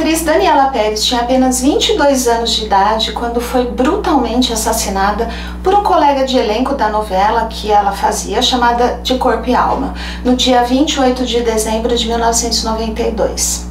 atriz Daniela Pérez tinha apenas 22 anos de idade quando foi brutalmente assassinada por um colega de elenco da novela que ela fazia, chamada De Corpo e Alma, no dia 28 de dezembro de 1992.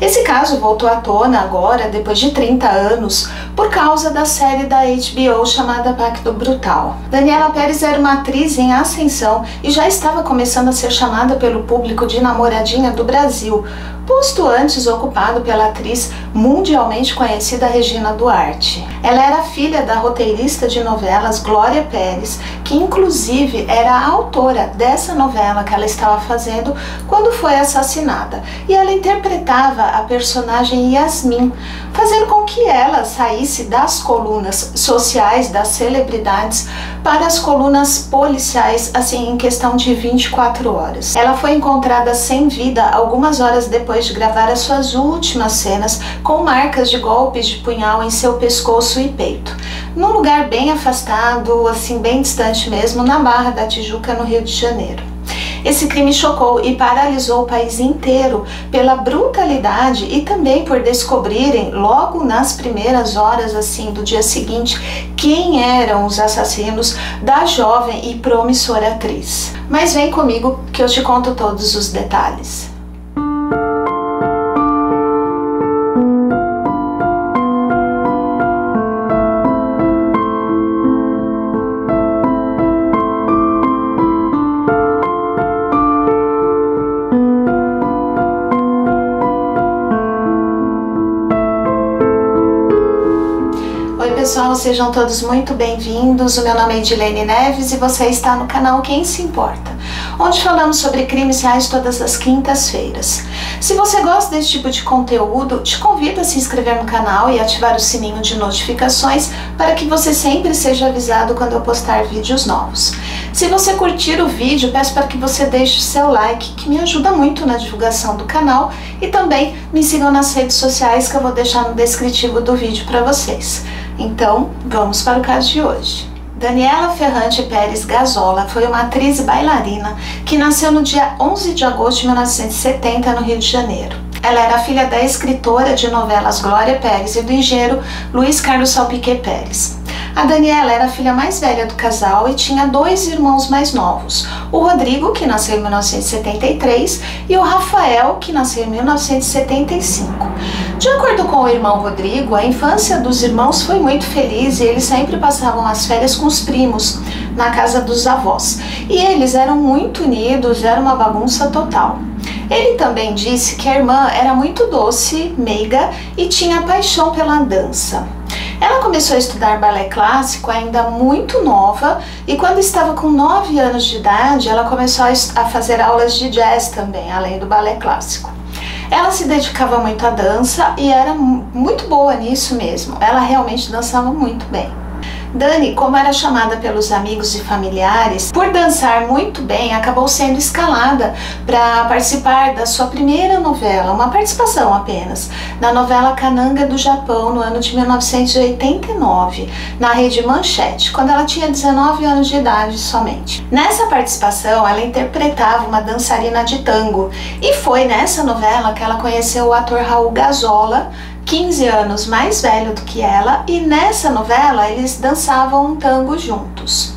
Esse caso voltou à tona agora, depois de 30 anos, por causa da série da HBO chamada Pacto Brutal. Daniela Pérez era uma atriz em ascensão e já estava começando a ser chamada pelo público de namoradinha do Brasil, posto antes ocupado pela atriz mundialmente conhecida Regina Duarte. Ela era filha da roteirista de novelas Glória Pérez, que inclusive era a autora dessa novela que ela estava fazendo quando foi assassinada, e ela interpretava a personagem Yasmin, fazendo com que ela saísse das colunas sociais das celebridades para as colunas policiais, assim, em questão de 24 horas. Ela foi encontrada sem vida algumas horas depois de gravar as suas últimas cenas, com marcas de golpes de punhal em seu pescoço e peito, num lugar bem afastado, assim, bem distante mesmo, na Barra da Tijuca, no Rio de Janeiro. Esse crime chocou e paralisou o país inteiro pela brutalidade e também por descobrirem, logo nas primeiras horas assim do dia seguinte, quem eram os assassinos da jovem e promissora atriz. Mas vem comigo que eu te conto todos os detalhes. Pessoal, sejam todos muito bem-vindos. O meu nome é Edilene Neves e você está no canal Quem Se Importa, onde falamos sobre crimes reais todas as quintas-feiras. Se você gosta desse tipo de conteúdo, te convido a se inscrever no canal e ativar o sininho de notificações para que você sempre seja avisado quando eu postar vídeos novos. Se você curtir o vídeo, peço para que você deixe o seu like, que me ajuda muito na divulgação do canal, e também me sigam nas redes sociais que eu vou deixar no descritivo do vídeo para vocês. Então, vamos para o caso de hoje. Daniela Ferrante Pérez Gazola foi uma atriz e bailarina que nasceu no dia 11 de agosto de 1970 no Rio de Janeiro. Ela era filha da escritora de novelas Glória Pérez e do engenheiro Luiz Carlos Salpiquet Pérez. A Daniela era a filha mais velha do casal e tinha dois irmãos mais novos, o Rodrigo, que nasceu em 1973, e o Rafael, que nasceu em 1975. De acordo com o irmão Rodrigo, a infância dos irmãos foi muito feliz e eles sempre passavam as férias com os primos, na casa dos avós. E eles eram muito unidos, era uma bagunça total. Ele também disse que a irmã era muito doce, meiga e tinha paixão pela dança. Ela começou a estudar balé clássico ainda muito nova e quando estava com 9 anos de idade, ela começou a fazer aulas de jazz também, além do balé clássico. Ela se dedicava muito à dança e era muito boa nisso mesmo, ela realmente dançava muito bem. Dani, como era chamada pelos amigos e familiares, por dançar muito bem, acabou sendo escalada para participar da sua primeira novela, uma participação apenas, na novela Cananga do Japão, no ano de 1989, na Rede Manchete, quando ela tinha 19 anos de idade somente. Nessa participação, ela interpretava uma dançarina de tango, e foi nessa novela que ela conheceu o ator Raul Gazola, 15 anos mais velho do que ela, e nessa novela eles dançavam um tango juntos.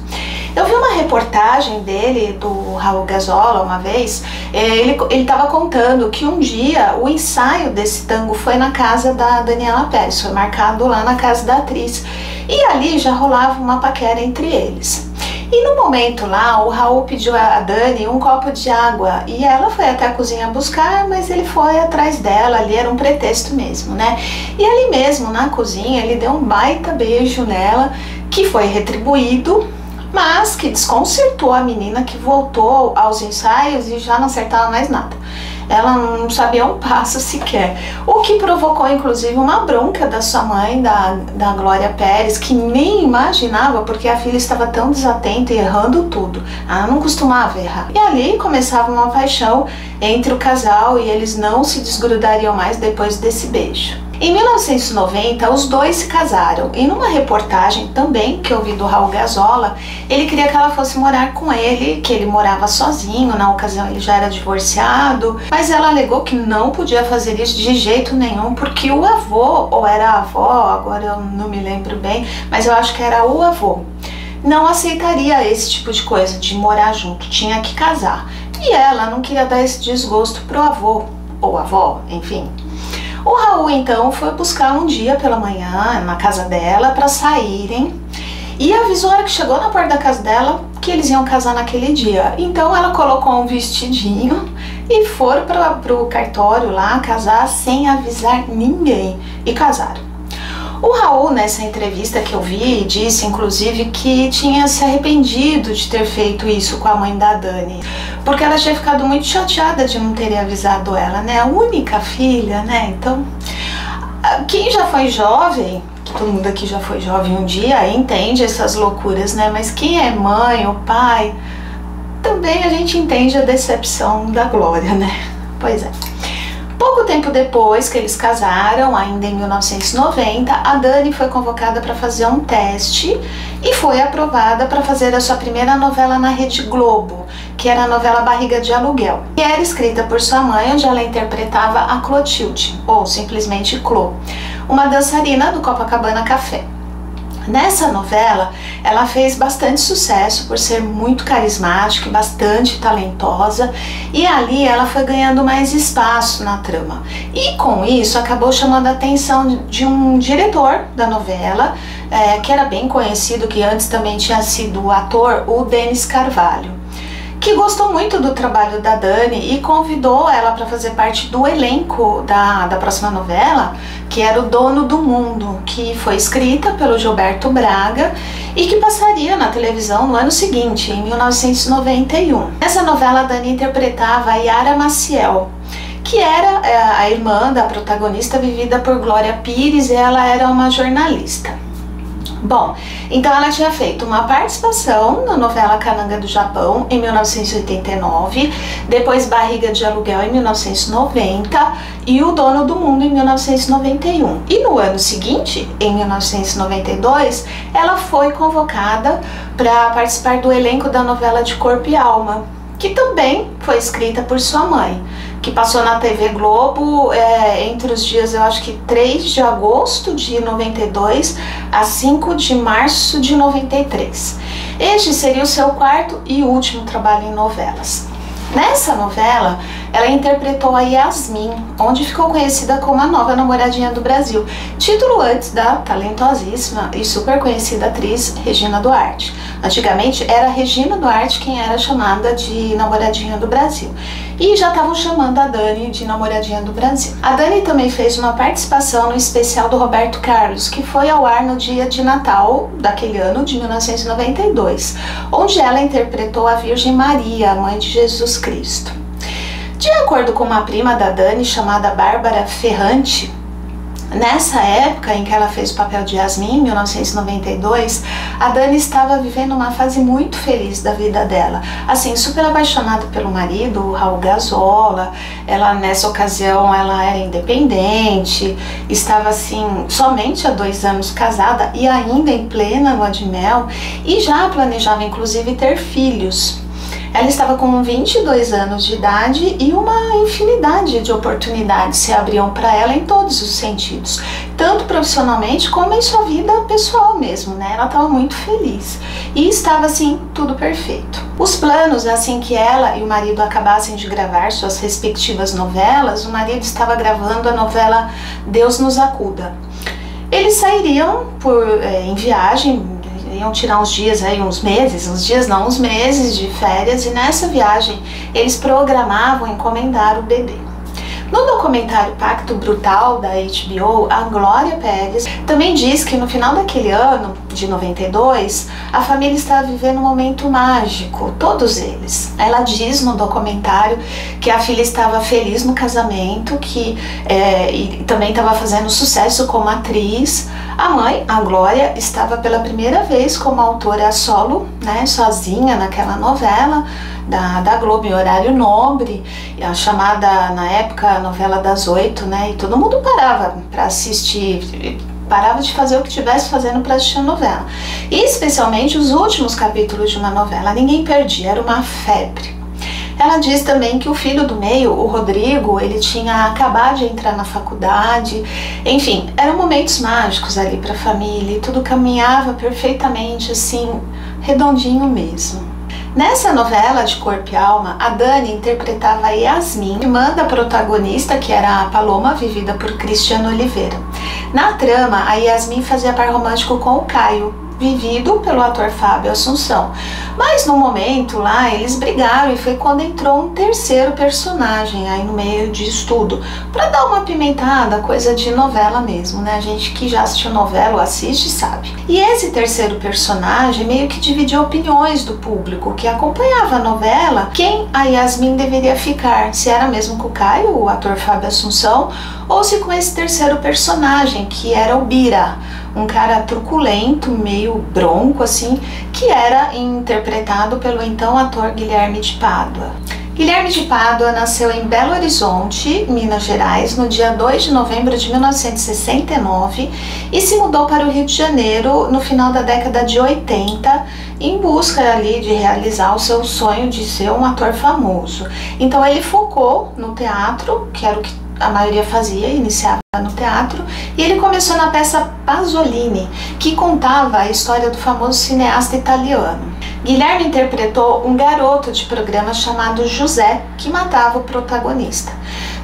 Eu vi uma reportagem dele, do Raul Gazola, uma vez, ele estava contando que um dia o ensaio desse tango foi na casa da Daniela Pérez, foi marcado lá na casa da atriz, e ali já rolava uma paquera entre eles. E no momento lá, o Raul pediu a Dani um copo de água e ela foi até a cozinha buscar, mas ele foi atrás dela, ali era um pretexto mesmo, né? E ali mesmo, na cozinha, ele deu um baita beijo nela, que foi retribuído, mas que desconcertou a menina, que voltou aos ensaios e já não acertava mais nada. Ela não sabia um passo sequer, o que provocou inclusive uma bronca da sua mãe, da Glória Pérez, que nem imaginava porque a filha estava tão desatenta e errando tudo. Ela não costumava errar. E ali começava uma paixão entre o casal e eles não se desgrudariam mais depois desse beijo. Em 1990, os dois se casaram e numa reportagem também que eu vi do Raul Gazola, ele queria que ela fosse morar com ele, que ele morava sozinho, na ocasião ele já era divorciado, mas ela alegou que não podia fazer isso de jeito nenhum porque o avô, ou era a avó, agora eu não me lembro bem, mas eu acho que era o avô, não aceitaria esse tipo de coisa, de morar junto, tinha que casar. E ela não queria dar esse desgosto pro avô, ou avó, enfim. O Raul então foi buscar um dia pela manhã na casa dela para saírem e avisou a hora que chegou na porta da casa dela que eles iam casar naquele dia. Então ela colocou um vestidinho e foram para o cartório lá casar sem avisar ninguém e casaram. O Raul, nessa entrevista que eu vi, disse inclusive que tinha se arrependido de ter feito isso com a mãe da Dani, porque ela tinha ficado muito chateada de não ter avisado ela, né? A única filha, né? Então, quem já foi jovem, que todo mundo aqui já foi jovem um dia, entende essas loucuras, né? Mas quem é mãe ou pai, também a gente entende a decepção da Glória, né? Pois é. Pouco tempo depois que eles casaram, ainda em 1990, a Dani foi convocada para fazer um teste e foi aprovada para fazer a sua primeira novela na Rede Globo, que era a novela Barriga de Aluguel, que era escrita por sua mãe, onde ela interpretava a Clotilde, ou simplesmente Clo, uma dançarina do Copacabana Café. Nessa novela, ela fez bastante sucesso por ser muito carismática e bastante talentosa, e ali ela foi ganhando mais espaço na trama. E com isso acabou chamando a atenção de um diretor da novela, que era bem conhecido, que antes também tinha sido o ator, o Denis Carvalho, que gostou muito do trabalho da Dani e convidou ela para fazer parte do elenco da próxima novela, que era O Dono do Mundo, que foi escrita pelo Gilberto Braga e que passaria na televisão no ano seguinte, em 1991. Nessa novela, a Dani interpretava a Yara Maciel, que era a irmã da protagonista, vivida por Glória Pires, e ela era uma jornalista. Bom, então ela tinha feito uma participação na novela Cananga do Japão em 1989, depois Barriga de Aluguel em 1990 e O Dono do Mundo em 1991. E no ano seguinte, em 1992, ela foi convocada para participar do elenco da novela De Corpo e Alma, que também foi escrita por sua mãe, que passou na TV Globo entre os dias, eu acho que 3 de agosto de 92 a 5 de março de 93. Este seria o seu quarto e último trabalho em novelas. Nessa novela, ela interpretou a Yasmin, onde ficou conhecida como a nova namoradinha do Brasil, título antes da talentosíssima e super conhecida atriz Regina Duarte. Antigamente era Regina Duarte quem era chamada de namoradinha do Brasil, e já estavam chamando a Dani de namoradinha do Brasil. A Dani também fez uma participação no especial do Roberto Carlos, que foi ao ar no dia de Natal daquele ano de 1992, onde ela interpretou a Virgem Maria, a mãe de Jesus Cristo. De acordo com uma prima da Dani, chamada Bárbara Ferrante, nessa época em que ela fez o papel de Yasmin, em 1992, a Dani estava vivendo uma fase muito feliz da vida dela, assim, super apaixonada pelo marido, o Raul Gazola. Ela, nessa ocasião, ela era independente, estava assim, somente há 2 anos casada e ainda em plena lua de mel, e já planejava inclusive ter filhos. Ela estava com 22 anos de idade e uma infinidade de oportunidades se abriam para ela em todos os sentidos, tanto profissionalmente como em sua vida pessoal mesmo, né? Ela estava muito feliz e estava assim, tudo perfeito. Os planos, assim que ela e o marido acabassem de gravar suas respectivas novelas, o marido estava gravando a novela Deus nos Acuda. Eles sairiam em viagem, iam tirar uns dias aí, uns meses de férias, e nessa viagem eles programavam encomendar o bebê. No documentário Pacto Brutal da HBO, a Glória Pérez também diz que no final daquele ano, de 92, a família estava vivendo um momento mágico, todos eles. Ela diz no documentário que a filha estava feliz no casamento, e também estava fazendo sucesso como atriz. A mãe, a Glória, estava pela primeira vez como autora solo, né, sozinha naquela novela, da Globo em horário nobre, a chamada na época novela das 8, né? E todo mundo parava para assistir, parava de fazer o que estivesse fazendo para assistir a novela. E especialmente os últimos capítulos de uma novela, ninguém perdia, era uma febre. Ela diz também que o filho do meio, o Rodrigo, ele tinha acabado de entrar na faculdade. Enfim, eram momentos mágicos ali para a família e tudo caminhava perfeitamente, assim, redondinho mesmo. Nessa novela de Corpo e Alma, a Dani interpretava a Yasmin, irmã da protagonista, que era a Paloma, vivida por Cristiano Oliveira. Na trama, a Yasmin fazia par romântico com o Caio, vivido pelo ator Fábio Assunção. Mas no momento lá, eles brigaram e foi quando entrou um terceiro personagem aí no meio disso tudo, para dar uma pimentada, coisa de novela mesmo, né? A gente que já assistiu novela ou assiste sabe. E esse terceiro personagem meio que dividiu opiniões do público que acompanhava a novela, quem a Yasmin deveria ficar, se era mesmo com o Caio, o ator Fábio Assunção, ou se com esse terceiro personagem, que era o Bira, um cara truculento, meio bronco assim, que era interpretado pelo então ator Guilherme de Pádua. Guilherme de Pádua nasceu em Belo Horizonte, Minas Gerais, no dia 2 de novembro de 1969 e se mudou para o Rio de Janeiro no final da década de 80, em busca ali de realizar o seu sonho de ser um ator famoso. Então ele focou no teatro, que era o que a maioria fazia, iniciava no teatro, e ele começou na peça Pasolini, que contava a história do famoso cineasta italiano. Guilherme interpretou um garoto de programa chamado José, que matava o protagonista.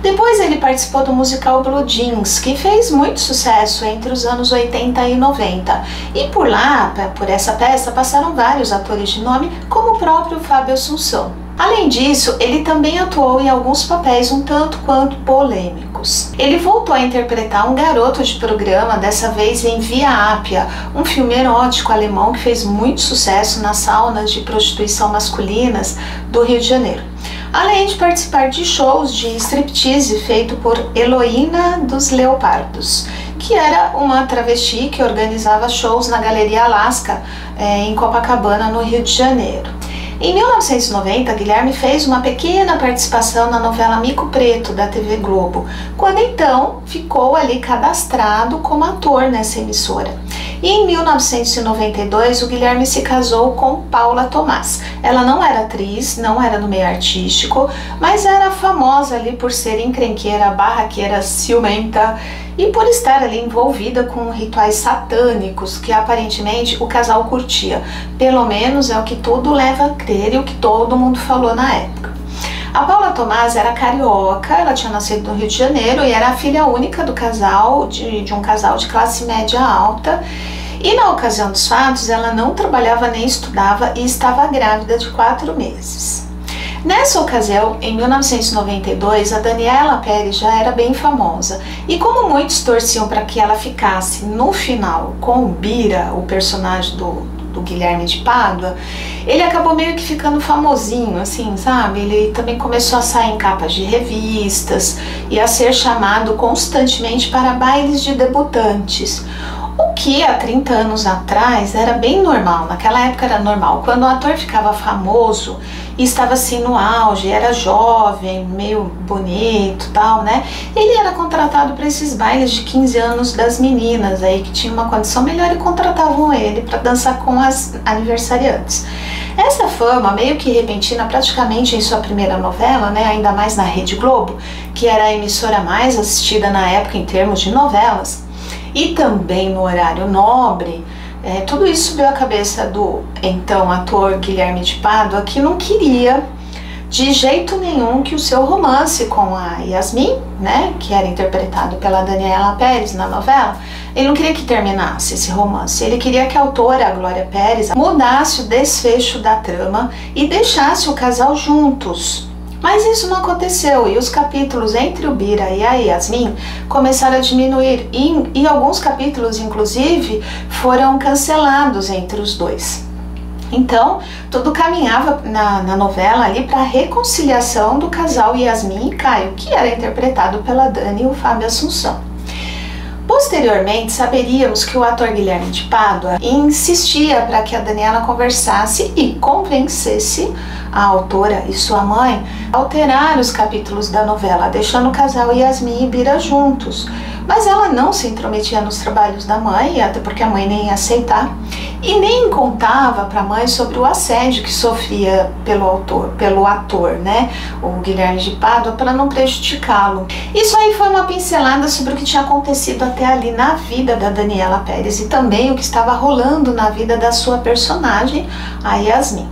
Depois ele participou do musical Blue Jeans, que fez muito sucesso entre os anos 80 e 90. E por lá, por essa peça, passaram vários atores de nome, como o próprio Fábio Assunção. Além disso, ele também atuou em alguns papéis um tanto quanto polêmicos. Ele voltou a interpretar um garoto de programa, dessa vez em Via Ápia, um filme erótico alemão que fez muito sucesso nas saunas de prostituição masculinas do Rio de Janeiro. Além de participar de shows de striptease feito por Heloína dos Leopardos, que era uma travesti que organizava shows na Galeria Alaska, em Copacabana, no Rio de Janeiro. Em 1990, Guilherme fez uma pequena participação na novela Mico Preto, da TV Globo, quando então ficou ali cadastrado como ator nessa emissora. E em 1992, o Guilherme se casou com Paula Tomás. Ela não era atriz, não era no meio artístico, mas era famosa ali por ser encrenqueira, barraqueira, ciumenta e por estar ali envolvida com rituais satânicos que aparentemente o casal curtia. Pelo menos é o que tudo leva a crer e o que todo mundo falou na época. A Paula Tomás era carioca, ela tinha nascido no Rio de Janeiro e era a filha única do casal, de um casal de classe média alta. E na ocasião dos fatos, ela não trabalhava nem estudava e estava grávida de 4 meses. Nessa ocasião, em 1992, a Daniela Pérez já era bem famosa. E como muitos torciam para que ela ficasse no final com o Bira, o personagem do Guilherme de Pádua, ele acabou meio que ficando famosinho, assim, sabe? Ele também começou a sair em capas de revistas e a ser chamado constantemente para bailes de debutantes. O que há 30 anos atrás era bem normal, naquela época era normal. Quando o ator ficava famoso e estava assim no auge, era jovem, meio bonito, tal, né? Ele era contratado para esses bailes de 15 anos das meninas aí que tinham uma condição melhor e contratavam ele para dançar com as aniversariantes. Essa fama, meio que repentina, praticamente em sua primeira novela, né, ainda mais na Rede Globo, que era a emissora mais assistida na época em termos de novelas, e também no horário nobre, tudo isso subiu à cabeça do então ator Guilherme de Pádua, que não queria de jeito nenhum que o seu romance com a Yasmin, né, que era interpretado pela Daniela Pérez na novela, ele não queria que terminasse esse romance, ele queria que a autora, a Glória Pérez, mudasse o desfecho da trama e deixasse o casal juntos. Mas isso não aconteceu e os capítulos entre o Bira e a Yasmin começaram a diminuir e alguns capítulos, inclusive, foram cancelados entre os dois. Então, tudo caminhava na novela ali para a reconciliação do casal Yasmin e Caio, que era interpretado pela Dani e o Fábio Assunção. Posteriormente, saberíamos que o ator Guilherme de Pádua insistia para que a Daniela conversasse e convencesse a autora e sua mãe a alterar os capítulos da novela, deixando o casal Yasmin e Bira juntos. Mas ela não se intrometia nos trabalhos da mãe, até porque a mãe nem ia aceitar, e nem contava para a mãe sobre o assédio que sofria pelo ator, né, o Guilherme de Pádua, para não prejudicá-lo. Isso aí foi uma pincelada sobre o que tinha acontecido até ali na vida da Daniela Pérez e também o que estava rolando na vida da sua personagem, a Yasmin.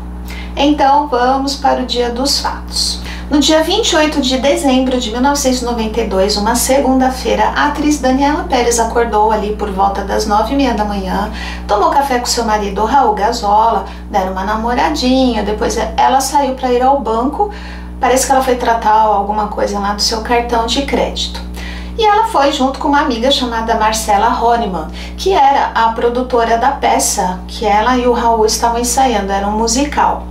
Então vamos para o dia dos fatos. No dia 28 de dezembro de 1992, uma segunda-feira, a atriz Daniela Pérez acordou ali por volta das 9h30 da manhã, tomou café com seu marido Raul Gazola, deram uma namoradinha, depois ela saiu para ir ao banco, parece que ela foi tratar alguma coisa lá do seu cartão de crédito. E ela foi junto com uma amiga chamada Marcela Honiman, que era a produtora da peça que ela e o Raul estavam ensaiando, era um musical.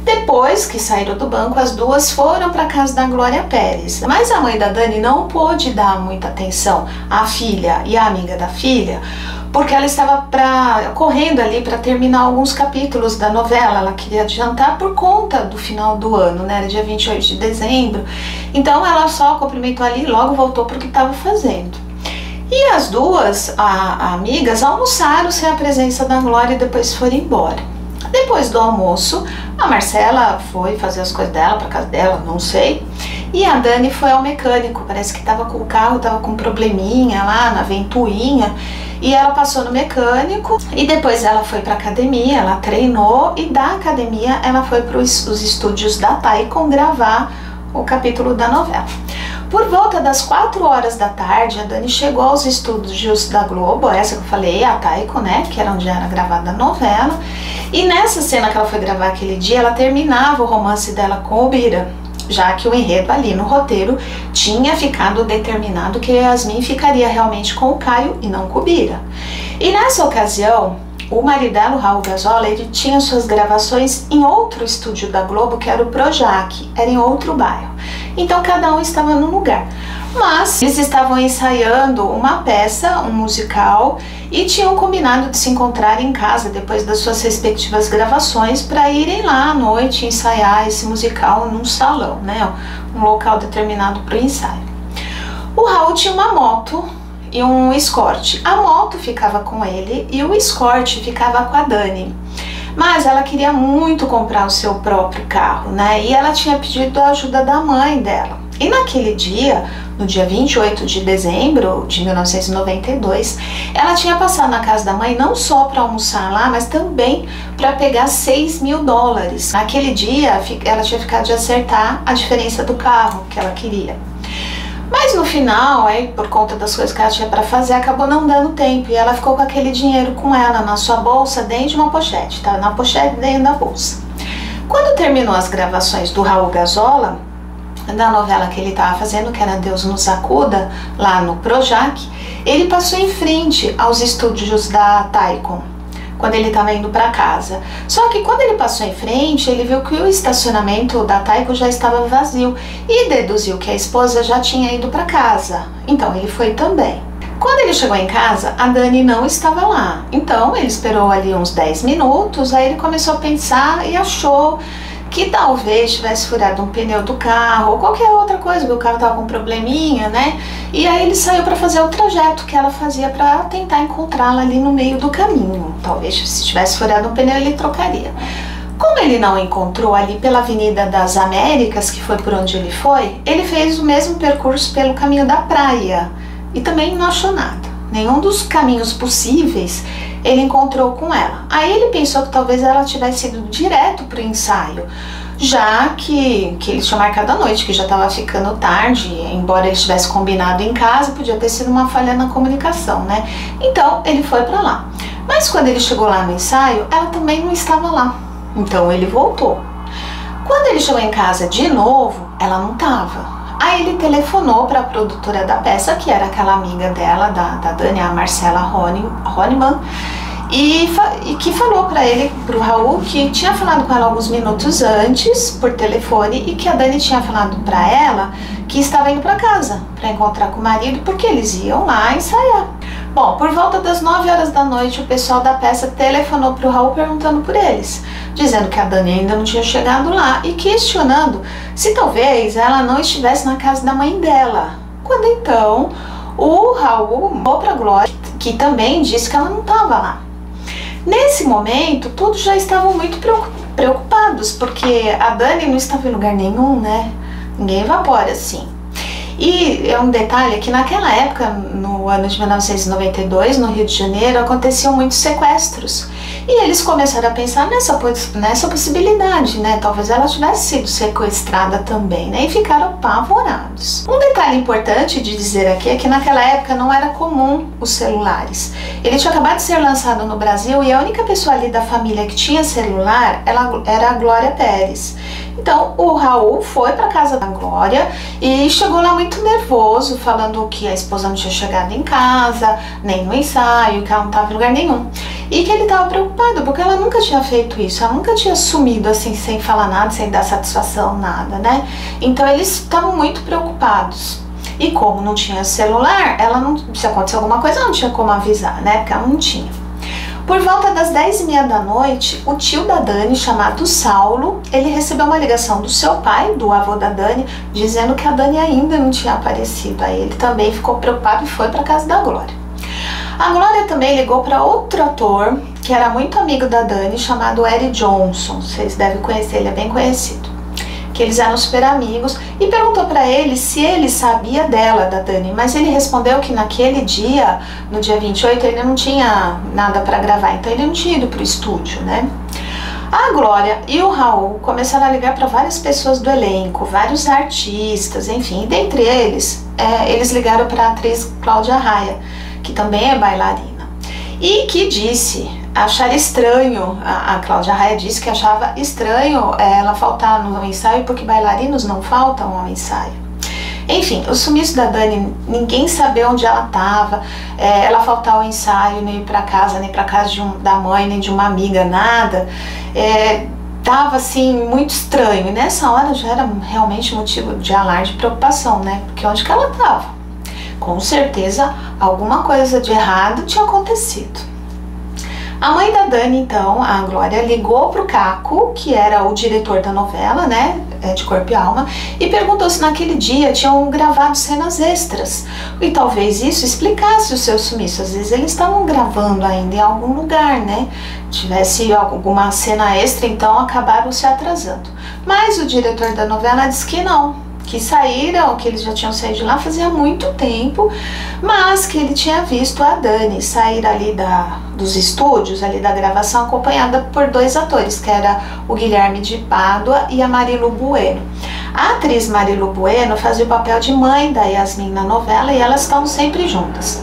Depois que saíram do banco, as duas foram para a casa da Glória Pérez. Mas a mãe da Dani não pôde dar muita atenção à filha e à amiga da filha, porque ela estava correndo ali para terminar alguns capítulos da novela. Ela queria adiantar por conta do final do ano, né? Era dia 28 de dezembro. Então ela só cumprimentou ali e logo voltou para o que estava fazendo. E as duas amigas almoçaram sem a presença da Glória e depois foram embora. Depois do almoço, a Marcela foi fazer as coisas dela, para casa dela, não sei. E a Dani foi ao mecânico, parece que estava com o carro, estava com um probleminha lá na ventoinha. E ela passou no mecânico e depois ela foi para academia, ela treinou e da academia ela foi para os estúdios da Taikon gravar o capítulo da novela. Por volta das 4 horas da tarde, a Dani chegou aos estúdios da Globo, essa que eu falei, a Taikon, né, que era onde era gravada a novela. E nessa cena que ela foi gravar aquele dia, ela terminava o romance dela com o Bira, já que o enredo ali no roteiro tinha ficado determinado que Yasmin ficaria realmente com o Caio e não com o Bira. E nessa ocasião, o marido dela, o Raul Gazola, ele tinha suas gravações em outro estúdio da Globo, que era o Projac, era em outro bairro. Então cada um estava num lugar. Mas eles estavam ensaiando uma peça, um musical, e tinham combinado de se encontrar em casa depois das suas respectivas gravações para irem lá à noite ensaiar esse musical num salão, né? Um local determinado para o ensaio. O Raul tinha uma moto e um Escort. A moto ficava com ele e o Escort ficava com a Dani. Mas ela queria muito comprar o seu próprio carro, né? E ela tinha pedido a ajuda da mãe dela. E naquele dia, no dia 28 de dezembro de 1992, ela tinha passado na casa da mãe não só para almoçar lá, mas também para pegar $6.000. Naquele dia, ela tinha ficado de acertar a diferença do carro que ela queria. Mas no final, aí, por conta das coisas que ela tinha para fazer, acabou não dando tempo e ela ficou com aquele dinheiro com ela na sua bolsa, dentro de uma pochete, tá? Na pochete dentro da bolsa. Quando terminou as gravações do Raul Gazola, da novela que ele estava fazendo, que era Deus Nos Acuda, lá no Projac, ele passou em frente aos estúdios da Taikon, quando ele estava indo para casa. Só que quando ele passou em frente, ele viu que o estacionamento da Taikon já estava vazio e deduziu que a esposa já tinha ido para casa. Então ele foi também. Quando ele chegou em casa, a Dani não estava lá. Então ele esperou ali uns 10 minutos, aí ele começou a pensar e achou que talvez tivesse furado um pneu do carro ou qualquer outra coisa, porque o carro estava com um probleminha, né? E aí ele saiu para fazer o trajeto que ela fazia para tentar encontrá-la ali no meio do caminho. Talvez se tivesse furado um pneu ele trocaria. Como ele não encontrou ali pela Avenida das Américas, que foi por onde ele foi, ele fez o mesmo percurso pelo caminho da praia e também não achou nada. Nenhum dos caminhos possíveis ele encontrou com ela. Aí ele pensou que talvez ela tivesse ido direto para o ensaio, já que eles tinham marcado a noite, que já estava ficando tarde, embora ele tivesse combinado em casa, podia ter sido uma falha na comunicação, né? Então ele foi para lá. Mas quando ele chegou lá no ensaio, ela também não estava lá. Então ele voltou. Quando ele chegou em casa de novo, ela não estava. Aí ele telefonou para a produtora da peça, que era aquela amiga dela, da Dani, a Marcela Honiman, e que falou para ele, pro Raul, que tinha falado com ela alguns minutos antes por telefone e que a Dani tinha falado para ela que estava indo para casa para encontrar com o marido porque eles iam lá ensaiar. Bom, por volta das 9 horas da noite, o pessoal da peça telefonou pro Raul perguntando por eles, dizendo que a Dani ainda não tinha chegado lá e questionando se talvez ela não estivesse na casa da mãe dela. Quando então o Raul ligou pra Glória, que também disse que ela não estava lá. Nesse momento, todos já estavam muito preocupados, porque a Dani não estava em lugar nenhum, né? Ninguém evapora assim. E é um detalhe que naquela época, no ano de 1992, no Rio de Janeiro, aconteciam muitos sequestros. E eles começaram a pensar nessa possibilidade, né? Talvez ela tivesse sido sequestrada também, né? E ficaram apavorados. Um detalhe importante de dizer aqui é que naquela época não era comum os celulares. Ele tinha acabado de ser lançado no Brasil e a única pessoa ali da família que tinha celular era a Glória Pérez. Então o Raul foi para casa da Glória e chegou lá muito nervoso, falando que a esposa não tinha chegado em casa, nem no ensaio, que ela não estava em lugar nenhum. E que ele estava preocupado, porque ela nunca tinha feito isso, ela nunca tinha sumido assim, sem falar nada, sem dar satisfação, nada, né? Então eles estavam muito preocupados. E como não tinha celular, ela não, se acontecer alguma coisa, não tinha como avisar, né? Porque ela não tinha. Por volta das 10h30 da noite, o tio da Dani, chamado Saulo, ele recebeu uma ligação do seu pai, do avô da Dani, dizendo que a Dani ainda não tinha aparecido. Aí ele também ficou preocupado e foi para casa da Glória. A Glória também ligou para outro ator, que era muito amigo da Dani, chamado Eric Johnson. Vocês devem conhecer, ele é bem conhecido. Que eles eram super amigos, e perguntou para ele se ele sabia dela, da Dani, mas ele respondeu que naquele dia, no dia 28, ele não tinha nada para gravar, então ele não tinha ido pro estúdio, né? A Glória e o Raul começaram a ligar para várias pessoas do elenco, vários artistas, enfim, e dentre eles, eles ligaram para a atriz Cláudia Raia, que também é bailarina, e que disse achar estranho, a Cláudia Raia disse que achava estranho ela faltar no ensaio porque bailarinos não faltam ao ensaio. Enfim, o sumiço da Dani, ninguém sabia onde ela estava, ela faltar ao ensaio, nem ir para casa, nem para casa da mãe, nem de uma amiga, nada. Tava assim muito estranho, e nessa hora já era realmente motivo de alarde, de preocupação, né? Porque onde que ela estava? Com certeza alguma coisa de errado tinha acontecido. A mãe da Dani, então, a Glória, ligou pro Caco, que era o diretor da novela, né, de Corpo e Alma, e perguntou se naquele dia tinham gravado cenas extras. E talvez isso explicasse o seu sumiço. Às vezes eles estavam gravando ainda em algum lugar, né? Tivesse alguma cena extra, então acabaram se atrasando. Mas o diretor da novela disse que não, que saíram, que eles já tinham saído de lá fazia muito tempo, mas que ele tinha visto a Dani sair ali dos estúdios, ali da gravação, acompanhada por dois atores, que era o Guilherme de Pádua e a Marilu Bueno. A atriz Marilu Bueno fazia o papel de mãe da Yasmin na novela e elas estavam sempre juntas.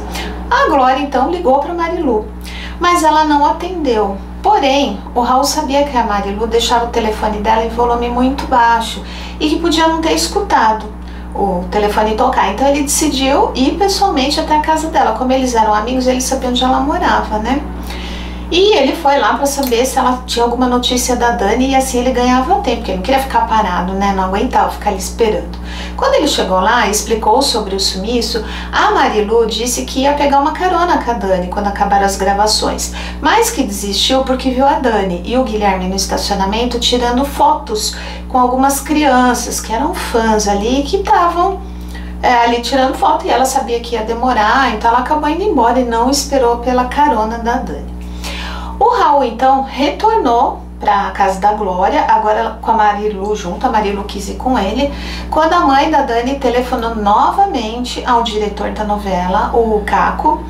A Glória então ligou para Marilu, mas ela não atendeu. Porém, o Raul sabia que a Marilu deixava o telefone dela em volume muito baixo e que podia não ter escutado o telefone tocar. Então ele decidiu ir pessoalmente até a casa dela. Como eles eram amigos, ele sabia onde ela morava, né? E ele foi lá para saber se ela tinha alguma notícia da Dani e assim ele ganhava tempo, porque ele não queria ficar parado, né? Não aguentava ficar ali esperando. Quando ele chegou lá e explicou sobre o sumiço, a Marilu disse que ia pegar uma carona com a Dani quando acabaram as gravações, mas que desistiu porque viu a Dani e o Guilherme no estacionamento tirando fotos com algumas crianças que eram fãs ali, que estavam ali tirando foto, e ela sabia que ia demorar, então ela acabou indo embora e não esperou pela carona da Dani. O Raul então retornou para a casa da Glória, agora com a Marilu junto. A Marilu quis ir com ele, quando a mãe da Dani telefonou novamente ao diretor da novela, o Caco,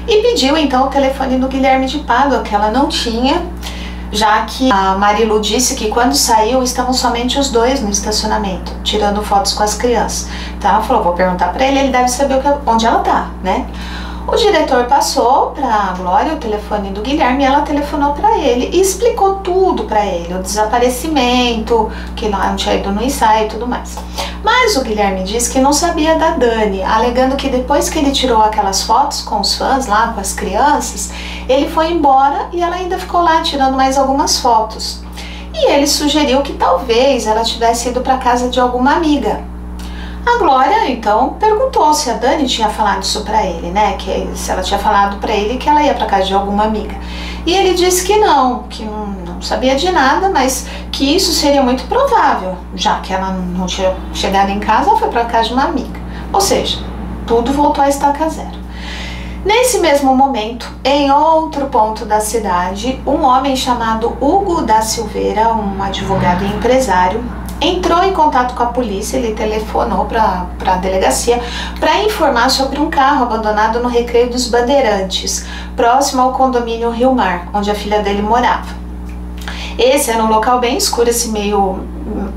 e pediu então o telefone do Guilherme de Pádua, que ela não tinha, já que a Marilu disse que quando saiu estavam somente os dois no estacionamento, tirando fotos com as crianças. Então ela falou, vou perguntar para ele, ele deve saber onde ela tá, né? O diretor passou para a Glória o telefone do Guilherme e ela telefonou para ele e explicou tudo para ele, o desaparecimento, que lá não tinha ido no ensaio e tudo mais. Mas o Guilherme disse que não sabia da Dani, alegando que depois que ele tirou aquelas fotos com os fãs lá, com as crianças, ele foi embora e ela ainda ficou lá tirando mais algumas fotos. E ele sugeriu que talvez ela tivesse ido para casa de alguma amiga. A Glória então perguntou se a Dani tinha falado isso para ele, né? Que se ela tinha falado para ele que ela ia para casa de alguma amiga. E ele disse que não sabia de nada, mas que isso seria muito provável, já que ela não tinha chegado em casa, ela foi para casa de uma amiga. Ou seja, tudo voltou a estaca zero. Nesse mesmo momento, em outro ponto da cidade, um homem chamado Hugo da Silveira, um advogado e empresário, entrou em contato com a polícia. Ele telefonou para a delegacia para informar sobre um carro abandonado no Recreio dos Bandeirantes, próximo ao condomínio Rio Mar, onde a filha dele morava. Esse era um local bem escuro, assim, meio...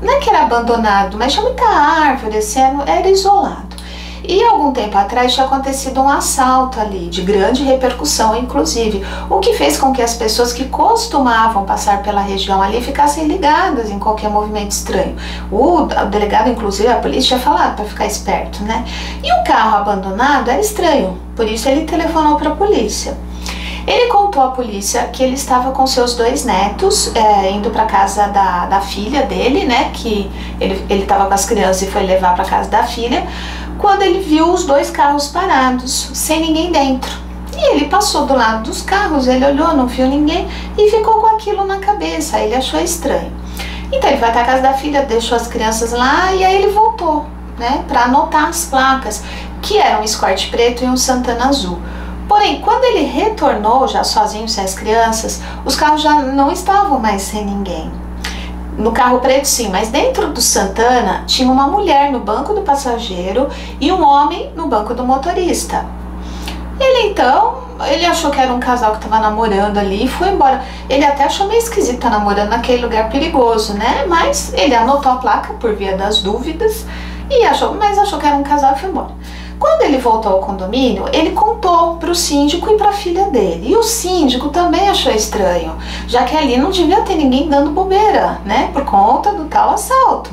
não é que era abandonado, mas tinha muita árvore, assim, era isolado. E algum tempo atrás tinha acontecido um assalto ali, de grande repercussão inclusive, o que fez com que as pessoas que costumavam passar pela região ali ficassem ligadas em qualquer movimento estranho. O delegado, inclusive, a polícia tinha falado para ficar esperto, né? E o carro abandonado era estranho, por isso ele telefonou para a polícia. Ele contou à polícia que ele estava com seus 2 netos, indo para casa da filha dele, né? Que ele estava com as crianças e foi levar para casa da filha, quando ele viu os 2 carros parados, sem ninguém dentro. E ele passou do lado dos carros, ele olhou, não viu ninguém e ficou com aquilo na cabeça. Aí ele achou estranho. Então ele vai até a casa da filha, deixou as crianças lá e aí ele voltou, né? Para anotar as placas, que eram um Escort preto e um Santana azul. Porém, quando ele retornou, já sozinho, sem as crianças, os carros já não estavam mais sem ninguém. No carro preto sim, mas dentro do Santana tinha uma mulher no banco do passageiro e um homem no banco do motorista. Ele achou que era um casal que estava namorando ali e foi embora. Ele até achou meio esquisito estar namorando naquele lugar perigoso, né? Mas ele anotou a placa por via das dúvidas e achou que era um casal e foi embora. Quando ele voltou ao condomínio, ele contou para o síndico e para a filha dele. E o síndico também achou estranho, já que ali não devia ter ninguém dando bobeira, né? Por conta do tal assalto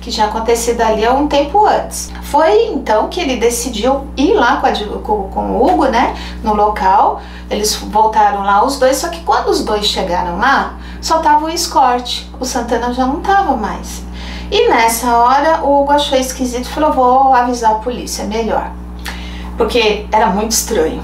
que tinha acontecido ali há um tempo antes. Foi então que ele decidiu ir lá com o Hugo, né? No local. Eles voltaram lá os 2, só que quando os 2 chegaram lá, só tava o Escort. O Santana já não tava mais. E nessa hora o Hugo achou esquisito e falou: vou avisar a polícia, melhor. Porque era muito estranho.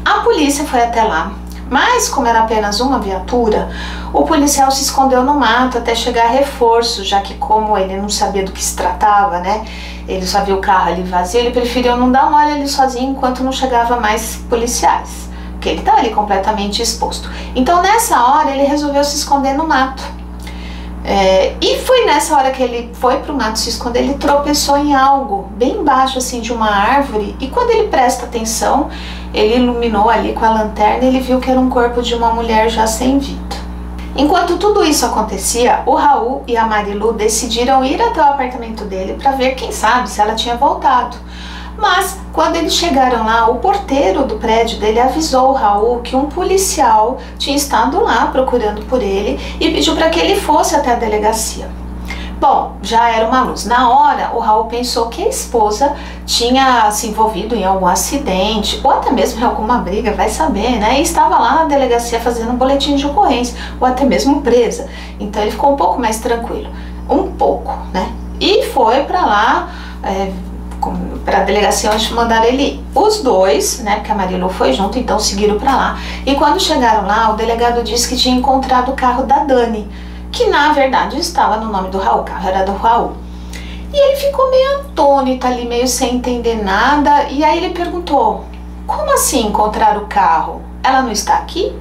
A polícia foi até lá, mas como era apenas uma viatura, o policial se escondeu no mato até chegar reforço, já que como ele não sabia do que se tratava, né? Ele só viu o carro ali vazio, ele preferiu não dar mole ali sozinho enquanto não chegava mais policiais, porque ele tá ali completamente exposto. Então nessa hora ele resolveu se esconder no mato. E foi nessa hora que ele foi pro mato se esconder, ele tropeçou em algo bem embaixo assim de uma árvore, e quando ele presta atenção, ele iluminou ali com a lanterna e ele viu que era um corpo de uma mulher já sem vida. Enquanto tudo isso acontecia, o Raul e a Marilu decidiram ir até o apartamento dele para ver, quem sabe, se ela tinha voltado. Mas quando eles chegaram lá, o porteiro do prédio dele avisou o Raul que um policial tinha estado lá procurando por ele e pediu para que ele fosse até a delegacia. Bom, já era uma luz. Na hora, o Raul pensou que a esposa tinha se envolvido em algum acidente ou até mesmo em alguma briga, vai saber, né? E estava lá na delegacia fazendo um boletim de ocorrência ou até mesmo presa. Então ele ficou um pouco mais tranquilo, um pouco, né? E foi para lá, para a delegacia onde mandaram ele ir. Os 2, né, porque a Marilu foi junto, então seguiram para lá. E quando chegaram lá, o delegado disse que tinha encontrado o carro da Dani, que na verdade estava no nome do Raul, o carro era do Raul. E ele ficou meio atônito ali, meio sem entender nada, e aí ele perguntou: como assim encontrar o carro? Ela não está aqui?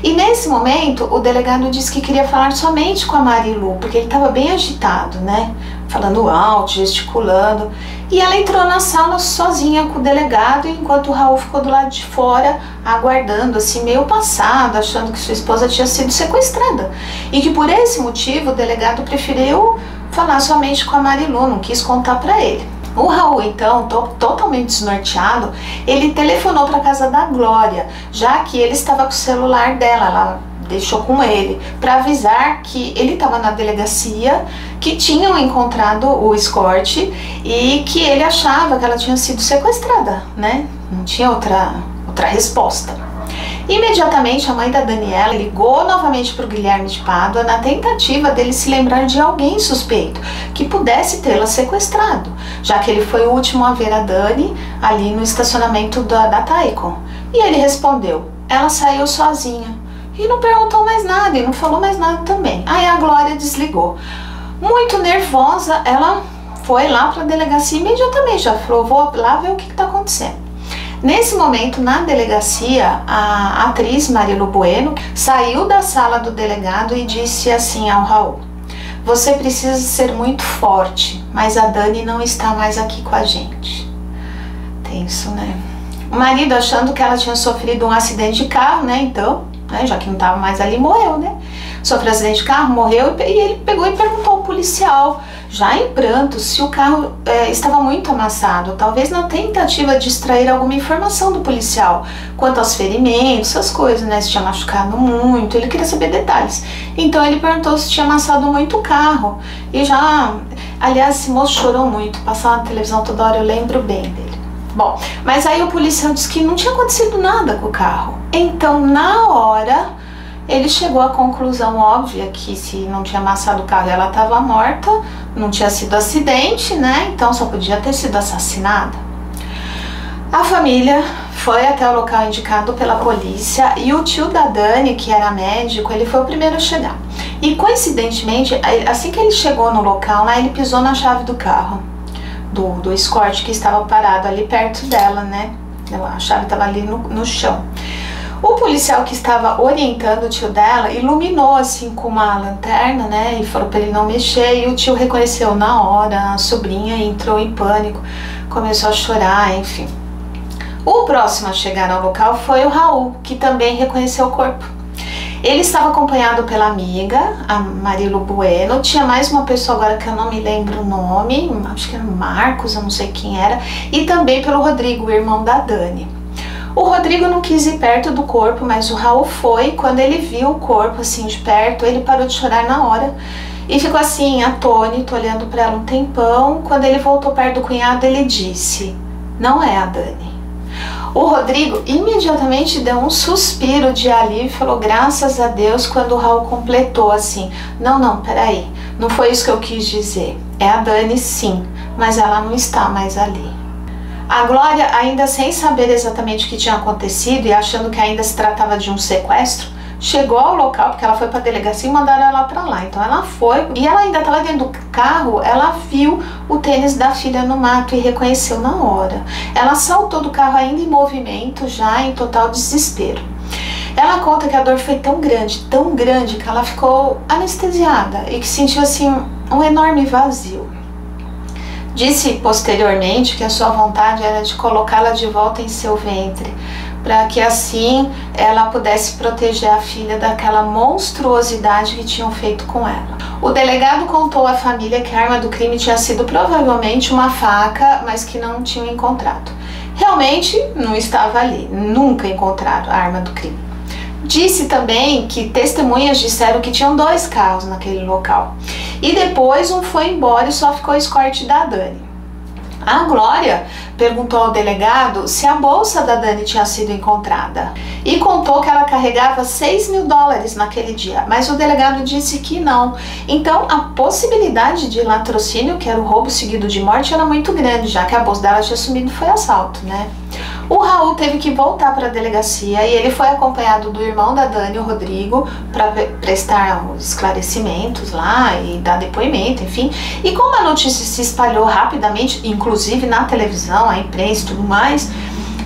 E nesse momento, o delegado disse que queria falar somente com a Marilu, porque ele estava bem agitado, né? Falando alto, gesticulando. E ela entrou na sala sozinha com o delegado, enquanto o Raul ficou do lado de fora, aguardando, assim, meio passado, achando que sua esposa tinha sido sequestrada. E que por esse motivo o delegado preferiu falar somente com a Marilu, não quis contar para ele. O Raul, então, totalmente desnorteado, ele telefonou para a casa da Glória, já que ele estava com o celular dela. Ela deixou com ele para avisar que ele estava na delegacia, que tinham encontrado o escort e que ele achava que ela tinha sido sequestrada, né? Não tinha outra resposta. Imediatamente a mãe da Daniela ligou novamente para o Guilherme de Pádua na tentativa dele se lembrar de alguém suspeito que pudesse tê-la sequestrado, já que ele foi o último a ver a Dani ali no estacionamento da Taikon. E ele respondeu: ela saiu sozinha. E não perguntou mais nada, e não falou mais nada também. Aí a Glória desligou. Muito nervosa, ela foi lá para a delegacia imediatamente, já falou: vou lá ver o que está acontecendo. Nesse momento, na delegacia, a atriz Marilu Bueno saiu da sala do delegado e disse assim ao Raul: você precisa ser muito forte, mas a Dani não está mais aqui com a gente. Tenso, né? O marido, achando que ela tinha sofrido um acidente de carro, né? Então, né, já que não estava mais ali, morreu, né? Sofreu um acidente de carro, morreu, e ele pegou e perguntou ao policial, já em pranto, se o carro estava muito amassado, talvez na tentativa de extrair alguma informação do policial quanto aos ferimentos, essas coisas, né? Se tinha machucado muito, ele queria saber detalhes. Então ele perguntou se tinha amassado muito o carro. E já, aliás, esse moço chorou muito, passava na televisão toda hora, eu lembro bem dele. Bom, mas aí o policial disse que não tinha acontecido nada com o carro. Então, na hora, ele chegou à conclusão óbvia que se não tinha amassado o carro, ela estava morta, não tinha sido acidente, né? Então só podia ter sido assassinada. A família foi até o local indicado pela polícia e o tio da Dani, que era médico, ele foi o primeiro a chegar. E coincidentemente, assim que ele chegou no local, lá ele pisou na chave do carro, do escort que estava parado ali perto dela, né? A chave estava ali no chão. O policial que estava orientando o tio dela iluminou assim com uma lanterna, né, e falou para ele não mexer, e o tio reconheceu na hora a sobrinha e entrou em pânico, começou a chorar, enfim. O próximo a chegar ao local foi o Raul, que também reconheceu o corpo. Ele estava acompanhado pela amiga, a Marilu Bueno, tinha mais uma pessoa agora que eu não me lembro o nome, acho que era Marcos, eu não sei quem era, e também pelo Rodrigo, o irmão da Dani. O Rodrigo não quis ir perto do corpo, mas o Raul foi. Quando ele viu o corpo assim de perto, ele parou de chorar na hora e ficou assim, atônito, olhando para ela um tempão. Quando ele voltou perto do cunhado, ele disse: não é a Dani. O Rodrigo imediatamente deu um suspiro de alívio e falou: graças a Deus, quando o Raul completou assim: não, peraí, não foi isso que eu quis dizer. É a Dani sim, mas ela não está mais ali. A Glória, ainda sem saber exatamente o que tinha acontecido e achando que ainda se tratava de um sequestro, chegou ao local, porque ela foi para a delegacia e mandaram ela para lá. Então ela foi, e ela ainda estava dentro do carro, ela viu o tênis da filha no mato e reconheceu na hora. Ela saltou do carro ainda em movimento, já em total desespero. Ela conta que a dor foi tão grande, que ela ficou anestesiada e que sentiu assim um enorme vazio. Disse posteriormente que a sua vontade era de colocá-la de volta em seu ventre, para que assim ela pudesse proteger a filha daquela monstruosidade que tinham feito com ela. O delegado contou à família que a arma do crime tinha sido provavelmente uma faca, mas que não tinham encontrado. Realmente não estava ali, nunca encontraram a arma do crime. Disse também que testemunhas disseram que tinham 2 carros naquele local. E depois um foi embora e só ficou o escort da Dani. A Glória perguntou ao delegado se a bolsa da Dani tinha sido encontrada e contou que ela carregava $6.000 naquele dia, mas o delegado disse que não. Então a possibilidade de latrocínio, que era o roubo seguido de morte, era muito grande, já que a bolsa dela tinha sumido e foi assalto, né? O Raul teve que voltar para a delegacia e ele foi acompanhado do irmão da Dani, o Rodrigo, para prestar os esclarecimentos lá e dar depoimento, enfim. E como a notícia se espalhou rapidamente, inclusive na televisão, a imprensa e tudo mais,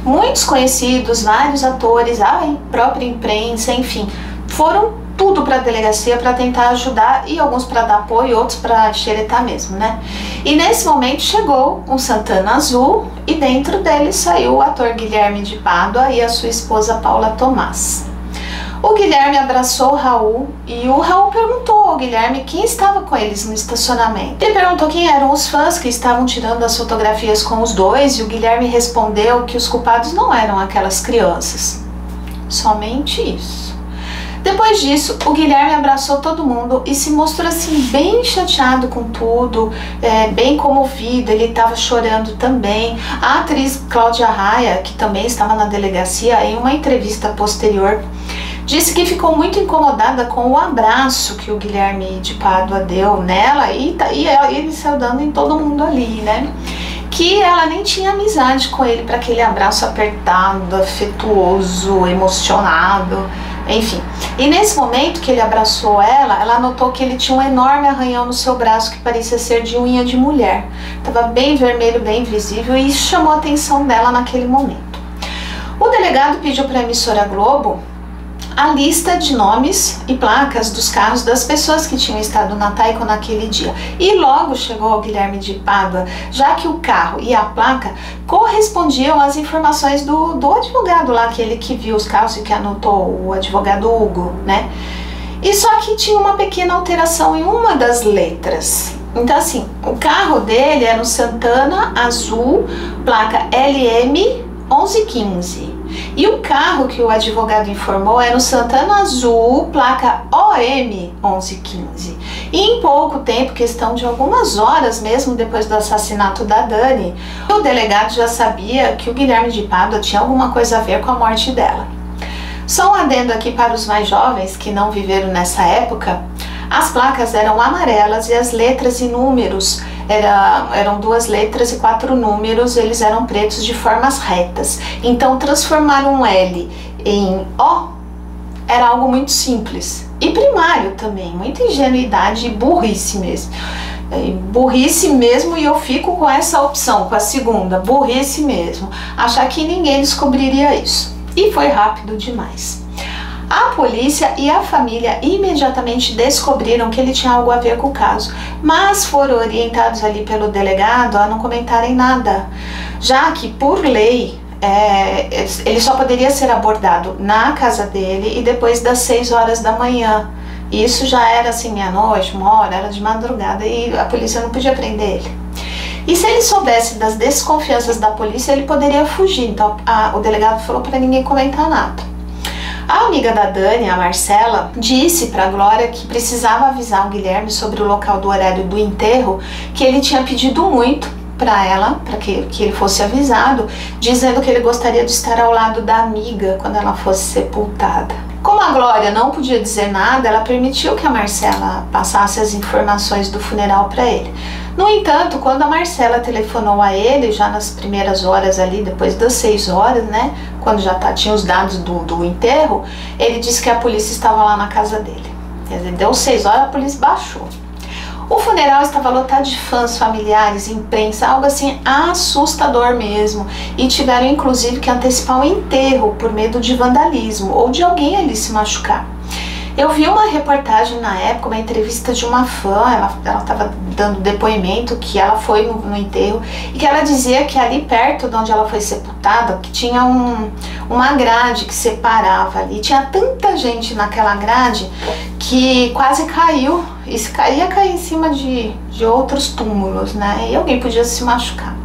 muitos conhecidos, vários atores, a própria imprensa, enfim, foram tudo para a delegacia para tentar ajudar, e alguns para dar apoio, outros para xeretar mesmo, né? E nesse momento chegou um Santana azul e dentro dele saiu o ator Guilherme de Pádua e a sua esposa Paula Tomás. O Guilherme abraçou o Raul e o Raul perguntou ao Guilherme quem estava com eles no estacionamento. Ele perguntou quem eram os fãs que estavam tirando as fotografias com os dois e o Guilherme respondeu que os culpados não eram aquelas crianças. Somente isso. Depois disso, o Guilherme abraçou todo mundo e se mostrou assim bem chateado com tudo, bem comovido, ele estava chorando também. A atriz Cláudia Raia, que também estava na delegacia, em uma entrevista posterior, disse que ficou muito incomodada com o abraço que o Guilherme de Pádua deu nela e ele saiu dando em todo mundo ali, né? Que ela nem tinha amizade com ele para aquele abraço apertado, afetuoso, emocionado, enfim. E nesse momento que ele abraçou ela notou que ele tinha um enorme arranhão no seu braço que parecia ser de unha de mulher. Estava bem vermelho, bem visível, e isso chamou a atenção dela naquele momento. O delegado pediu para a emissora Globo a lista de nomes e placas dos carros das pessoas que tinham estado na Taico naquele dia. E logo chegou ao Guilherme de Pádua, já que o carro e a placa correspondiam às informações do advogado lá, aquele que viu os carros e que anotou, o advogado Hugo, né? E só que tinha uma pequena alteração em uma das letras. Então assim, o carro dele era um Santana azul, placa LM 1115. E o carro que o advogado informou era o Santana azul, placa OM 1115. E em pouco tempo, questão de algumas horas mesmo depois do assassinato da Dani, o delegado já sabia que o Guilherme de Pádua tinha alguma coisa a ver com a morte dela. Só um adendo aqui para os mais jovens que não viveram nessa época: as placas eram amarelas e as letras e números eram 2 letras e 4 números, eles eram pretos de formas retas. Então transformar um L em O era algo muito simples e primário também, muita ingenuidade e burrice mesmo. Burrice mesmo, e eu fico com essa opção, com a segunda, burrice mesmo, achar que ninguém descobriria isso. E foi rápido demais. A polícia e a família imediatamente descobriram que ele tinha algo a ver com o caso, mas foram orientados ali pelo delegado a não comentarem nada, já que por lei ele só poderia ser abordado na casa dele e depois das 6 horas da manhã. Isso já era assim meia-noite, 1h, era de madrugada, e a polícia não podia prender ele. E se ele soubesse das desconfianças da polícia, ele poderia fugir. Então o delegado falou para ninguém comentar nada. A amiga da Dani, a Marcela, disse para a Glória que precisava avisar o Guilherme sobre o local do horário do enterro, que ele tinha pedido muito para ela, para que ele fosse avisado, dizendo que ele gostaria de estar ao lado da amiga quando ela fosse sepultada. Como a Glória não podia dizer nada, ela permitiu que a Marcela passasse as informações do funeral para ele. No entanto, quando a Marcela telefonou a ele, já nas primeiras horas ali, depois das 6 horas, né, quando já tinha os dados do enterro, ele disse que a polícia estava lá na casa dele. Quer dizer, deu 6 horas, a polícia baixou. O funeral estava lotado de fãs, familiares, imprensa, algo assim assustador mesmo, e tiveram inclusive que antecipar o enterro por medo de vandalismo ou de alguém ali se machucar. Eu vi uma reportagem na época, uma entrevista de uma fã, ela estava dando depoimento que ela foi no enterro e que ela dizia que ali perto de onde ela foi sepultada, que tinha uma grade que separava ali, tinha tanta gente naquela grade que quase caiu, e se ia cair em cima de outros túmulos, né, e alguém podia se machucar.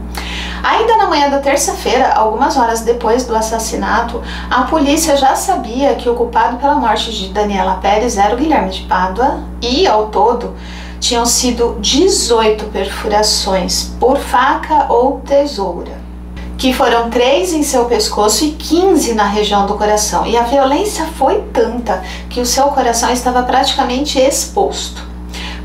Ainda na manhã da terça-feira, algumas horas depois do assassinato, a polícia já sabia que o culpado pela morte de Daniela Pérez era o Guilherme de Pádua e, ao todo, tinham sido 18 perfurações por faca ou tesoura, que foram 3 em seu pescoço e 15 na região do coração. E a violência foi tanta que o seu coração estava praticamente exposto.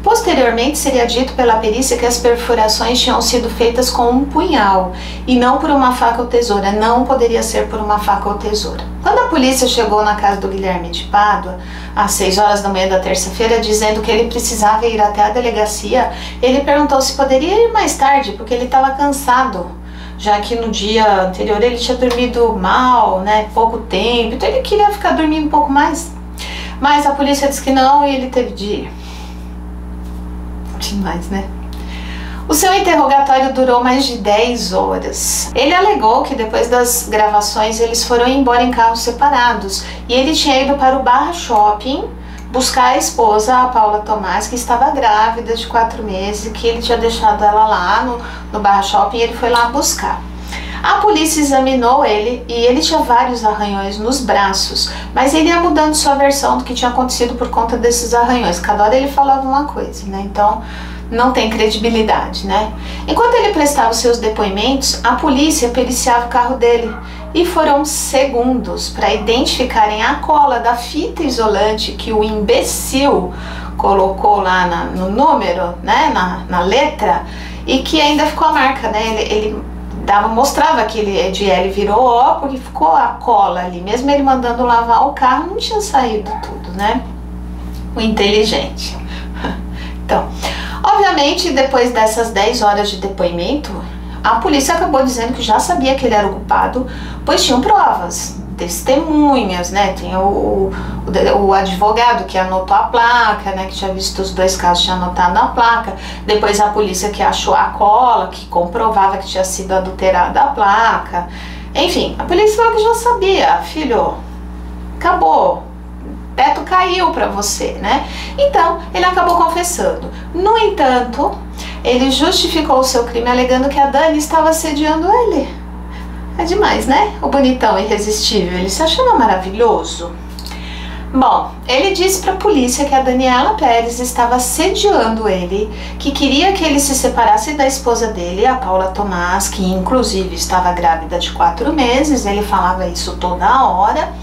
Posteriormente, seria dito pela perícia que as perfurações tinham sido feitas com um punhal e não por uma faca ou tesoura. Não poderia ser por uma faca ou tesoura. Quando a polícia chegou na casa do Guilherme de Pádua, às 6 horas da manhã da terça-feira, dizendo que ele precisava ir até a delegacia, ele perguntou se poderia ir mais tarde, porque ele estava cansado, já que no dia anterior ele tinha dormido mal, né, pouco tempo, então ele queria ficar dormindo um pouco mais. Mas a polícia disse que não e ele teve de ir. Demais, né? O seu interrogatório durou mais de 10 horas. Ele alegou que depois das gravações eles foram embora em carros separados e ele tinha ido para o Barra Shopping buscar a esposa, a Paula Tomás, que estava grávida de 4 meses, que ele tinha deixado ela lá no Barra Shopping e ele foi lá buscar. A polícia examinou ele e ele tinha vários arranhões nos braços, mas ele ia mudando sua versão do que tinha acontecido por conta desses arranhões. Cada hora ele falava uma coisa, né? Então não tem credibilidade, né? Enquanto ele prestava os seus depoimentos, a polícia periciava o carro dele e foram segundos para identificarem a cola da fita isolante que o imbecil colocou lá no número, né? Na letra, e que ainda ficou a marca, né? Ele mostrava que ele de L virou O porque ficou a cola ali. Mesmo ele mandando lavar o carro, não tinha saído tudo, né? O inteligente. Então, obviamente, depois dessas 10 horas de depoimento, a polícia acabou dizendo que já sabia que ele era o culpado, pois tinham provas, testemunhas, né? Tem o advogado que anotou a placa, né? Que tinha visto os dois casos, tinha anotado a placa. Depois a polícia que achou a cola, que comprovava que tinha sido adulterada a placa. Enfim, a polícia falou que já sabia, filho, acabou. Teto caiu para você, né? Então, ele acabou confessando. No entanto, ele justificou o seu crime alegando que a Dani estava assediando ele. É demais, né? O bonitão irresistível, ele se achava maravilhoso. Bom, ele disse para a polícia que a Daniela Pérez estava assediando ele, que queria que ele se separasse da esposa dele, a Paula Tomás, que inclusive estava grávida de 4 meses, ele falava isso toda hora,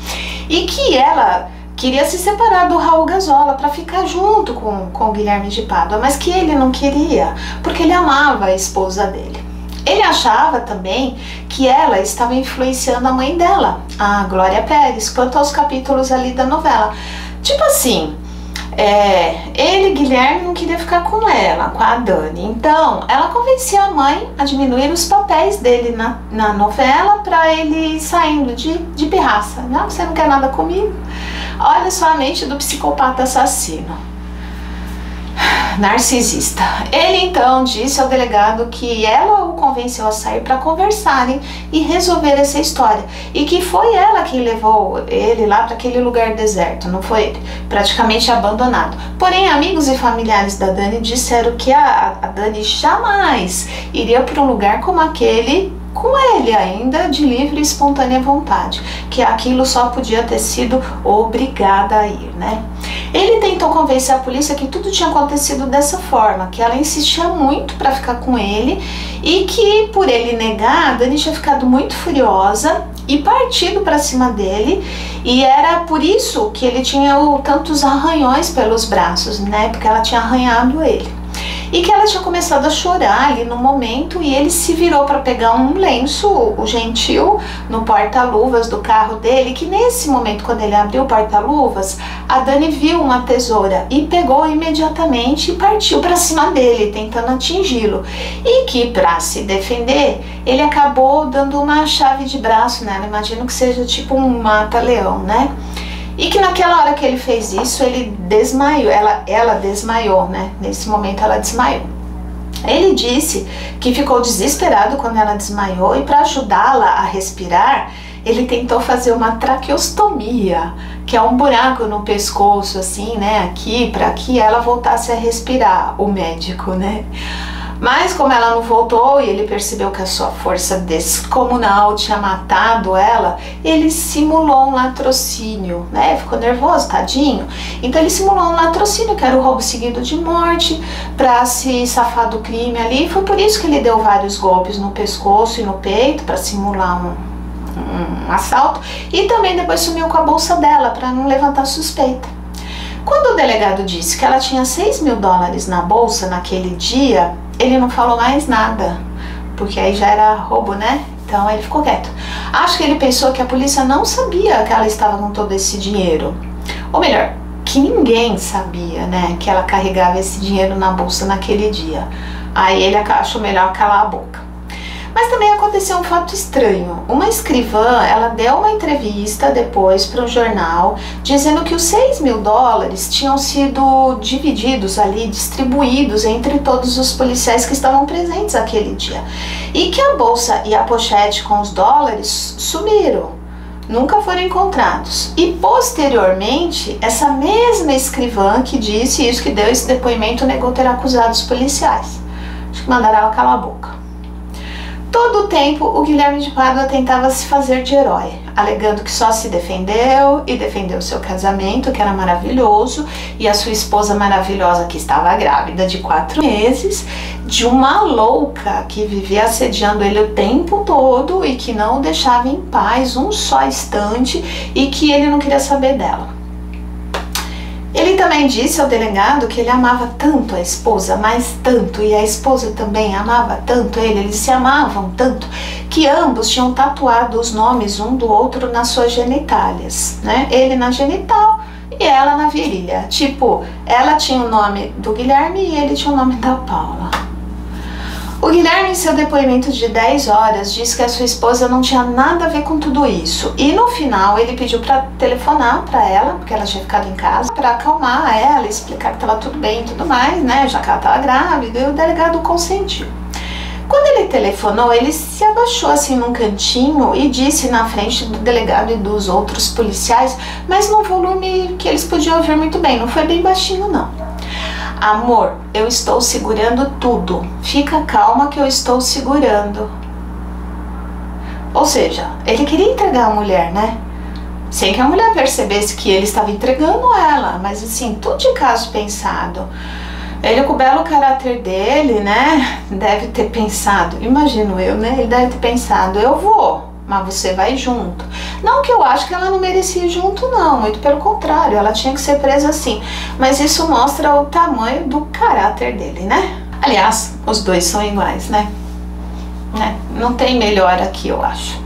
e que ela queria se separar do Raul Gazola para ficar junto com o Guilherme de Pádua, mas que ele não queria, porque ele amava a esposa dele. Ele achava também que ela estava influenciando a mãe dela, a Glória Pérez, quanto aos capítulos ali da novela. Tipo assim, ele, Guilherme, não queria ficar com ela, com a Dani. Então, ela convencia a mãe a diminuir os papéis dele na novela para ele ir saindo de pirraça. Não, você não quer nada comigo? Olha só a mente do psicopata assassino. Narcisista. Ele então disse ao delegado que ela o convenceu a sair para conversarem e resolver essa história, e que foi ela que levou ele lá para aquele lugar deserto, não foi ele, praticamente abandonado. Porém, amigos e familiares da Dani disseram que a Dani jamais iria para um lugar como aquele com ele ainda de livre e espontânea vontade, que aquilo só podia ter sido obrigada a ir, né? Ele tentou convencer a polícia que tudo tinha acontecido dessa forma, que ela insistia muito para ficar com ele e que por ele negar, a Dani tinha ficado muito furiosa e partido para cima dele, e era por isso que ele tinha tantos arranhões pelos braços, né? Porque ela tinha arranhado ele. E que ela tinha começado a chorar ali no momento, e ele se virou para pegar um lenço, o gentil, no porta-luvas do carro dele, que nesse momento, quando ele abriu o porta-luvas, a Dani viu uma tesoura e pegou imediatamente e partiu para cima dele, tentando atingi-lo. E que, para se defender, ele acabou dando uma chave de braço nela, imagino que seja tipo um mata-leão, né? E que naquela hora que ele fez isso, ele desmaiou, ela desmaiou, né? Nesse momento ela desmaiou. Ele disse que ficou desesperado quando ela desmaiou, e para ajudá-la a respirar, ele tentou fazer uma traqueostomia, que é um buraco no pescoço, assim, né? Aqui, para que ela voltasse a respirar, o médico, né? Mas como ela não voltou e ele percebeu que a sua força descomunal tinha matado ela, ele simulou um latrocínio, né? Ficou nervoso, tadinho. Então ele simulou um latrocínio, que era o roubo seguido de morte, para se safar do crime ali. Foi por isso que ele deu vários golpes no pescoço e no peito, para simular um assalto. E também depois sumiu com a bolsa dela, para não levantar suspeita. Quando o delegado disse que ela tinha $6.000 na bolsa naquele dia, ele não falou mais nada, porque aí já era roubo, né? Então ele ficou quieto. Acho que ele pensou que a polícia não sabia que ela estava com todo esse dinheiro. Ou melhor, que ninguém sabia, né? Que ela carregava esse dinheiro na bolsa naquele dia. Aí ele achou melhor calar a boca. Mas também aconteceu um fato estranho. Uma escrivã, ela deu uma entrevista depois para um jornal, dizendo que os $6.000 tinham sido divididos ali, distribuídos entre todos os policiais que estavam presentes aquele dia. E que a bolsa e a pochete com os dólares sumiram, nunca foram encontrados. E posteriormente, essa mesma escrivã que disse isso, que deu esse depoimento, negou ter acusado os policiais. Acho que mandaram ela calar a boca. Todo o tempo, o Guilherme de Pádua tentava se fazer de herói, alegando que só se defendeu e defendeu seu casamento, que era maravilhoso, e a sua esposa maravilhosa, que estava grávida de 4 meses, de uma louca que vivia assediando ele o tempo todo e que não o deixava em paz um só instante e que ele não queria saber dela. Ele também disse ao delegado que ele amava tanto a esposa, mas tanto, e a esposa também amava tanto ele, eles se amavam tanto, que ambos tinham tatuado os nomes um do outro nas suas genitálias, né? Ele na genital e ela na virilha. Tipo, ela tinha o nome do Guilherme e ele tinha o nome da Paula. O Guilherme, em seu depoimento de 10 horas, disse que a sua esposa não tinha nada a ver com tudo isso. E no final ele pediu para telefonar para ela, porque ela tinha ficado em casa, para acalmar ela, explicar que estava tudo bem e tudo mais, né? Já que ela estava grávida, e o delegado consentiu. Quando ele telefonou, ele se abaixou assim num cantinho e disse na frente do delegado e dos outros policiais, mas num volume que eles podiam ouvir muito bem, não foi bem baixinho não. Amor, eu estou segurando tudo. Fica calma que eu estou segurando. Ou seja, ele queria entregar a mulher, né? Sem que a mulher percebesse que ele estava entregando ela, mas assim, tudo de caso pensado. Ele, com o belo caráter dele, né, deve ter pensado, imagino eu, né, ele deve ter pensado, eu vou, mas você vai junto. Não que eu acho que ela não merecia ir junto, não, muito pelo contrário, ela tinha que ser presa assim. Mas isso mostra o tamanho do caráter dele, né? Aliás, os dois são iguais, né? Não tem melhor aqui, eu acho.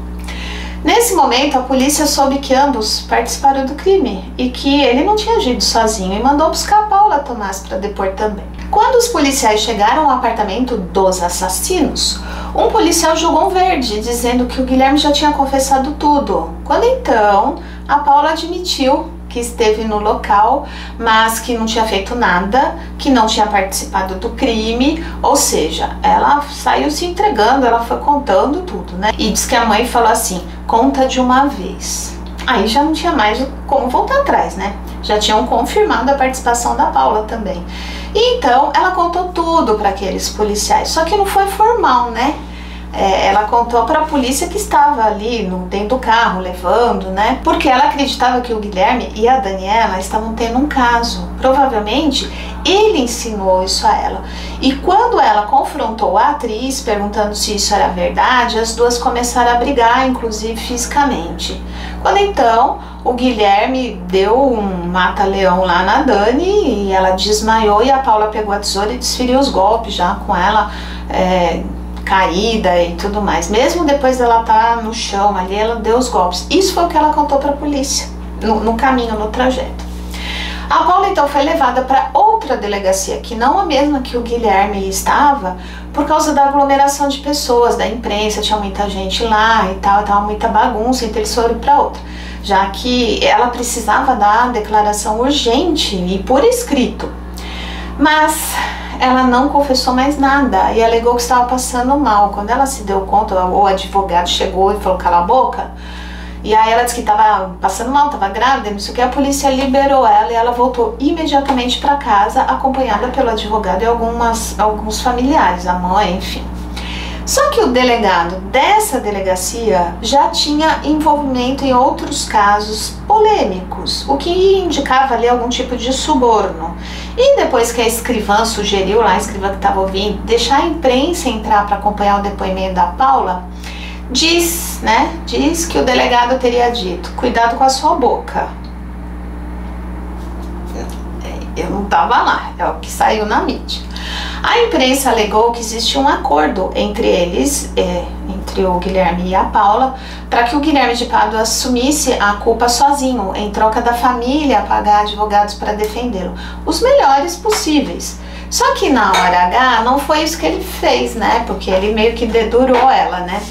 Nesse momento, a polícia soube que ambos participaram do crime e que ele não tinha agido sozinho e mandou buscar a Paula Tomás para depor também. Quando os policiais chegaram ao apartamento dos assassinos, um policial jogou um verde, dizendo que o Guilherme já tinha confessado tudo. Quando então, a Paula admitiu que esteve no local, mas que não tinha feito nada, que não tinha participado do crime, ou seja, ela saiu se entregando, ela foi contando tudo, né? E diz que a mãe falou assim, conta de uma vez. Aí já não tinha mais como voltar atrás, né? Já tinham confirmado a participação da Paula também. E então ela contou tudo para aqueles policiais, só que não foi formal, né? Ela contou para a polícia que estava ali dentro do carro levando, né? Porque ela acreditava que o Guilherme e a Daniela estavam tendo um caso. Provavelmente ele ensinou isso a ela. E quando ela confrontou a atriz perguntando se isso era verdade, as duas começaram a brigar, inclusive fisicamente. Quando então o Guilherme deu um mata-leão lá na Dani e ela desmaiou e a Paula pegou a tesoura e desferiu os golpes já com ela caída e tudo mais. Mesmo depois dela estar no chão ali, ela deu os golpes. Isso foi o que ela contou para a polícia no caminho, no trajeto. A Paula então foi levada para outra delegacia, que não a mesma que o Guilherme estava, por causa da aglomeração de pessoas, da imprensa, tinha muita gente lá e tal, tava muita bagunça, então eles foram para outra, já que ela precisava dar declaração urgente e por escrito. Mas ela não confessou mais nada e alegou que estava passando mal. Quando ela se deu conta, o advogado chegou e falou, cala a boca. E aí ela disse que estava passando mal, estava grávida, não sei o que, a polícia liberou ela e ela voltou imediatamente para casa, acompanhada pelo advogado e alguns familiares, a mãe, enfim. Só que o delegado dessa delegacia já tinha envolvimento em outros casos polêmicos, o que indicava ali algum tipo de suborno. E depois que a escrivã sugeriu, lá a escrivã que estava ouvindo, deixar a imprensa entrar para acompanhar o depoimento da Paula, diz que o delegado teria dito, cuidado com a sua boca. Eu não estava lá, é o que saiu na mídia. A imprensa alegou que existia um acordo entre eles, entre o Guilherme e a Paula, para que o Guilherme de Pádua assumisse a culpa sozinho, em troca da família pagar advogados para defendê-lo, os melhores possíveis. Só que na hora H não foi isso que ele fez, né? Porque ele meio que dedurou ela, né?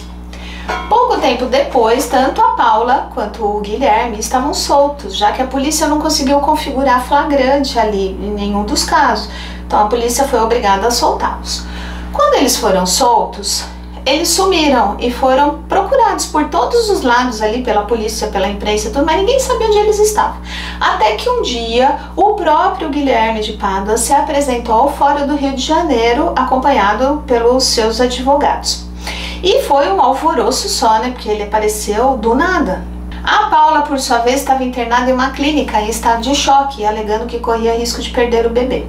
Pouco tempo depois, tanto a Paula quanto o Guilherme estavam soltos, já que a polícia não conseguiu configurar flagrante ali em nenhum dos casos. Então a polícia foi obrigada a soltá-los. Quando eles foram soltos, eles sumiram e foram procurados por todos os lados ali pela polícia, pela imprensa, tudo, mas ninguém sabia onde eles estavam. Até que um dia o próprio Guilherme de Pádua se apresentou ao Fórum do Rio de Janeiro, acompanhado pelos seus advogados. E foi um alvoroço só, né? Porque ele apareceu do nada. A Paula, por sua vez, estava internada em uma clínica em estado de choque, alegando que corria risco de perder o bebê.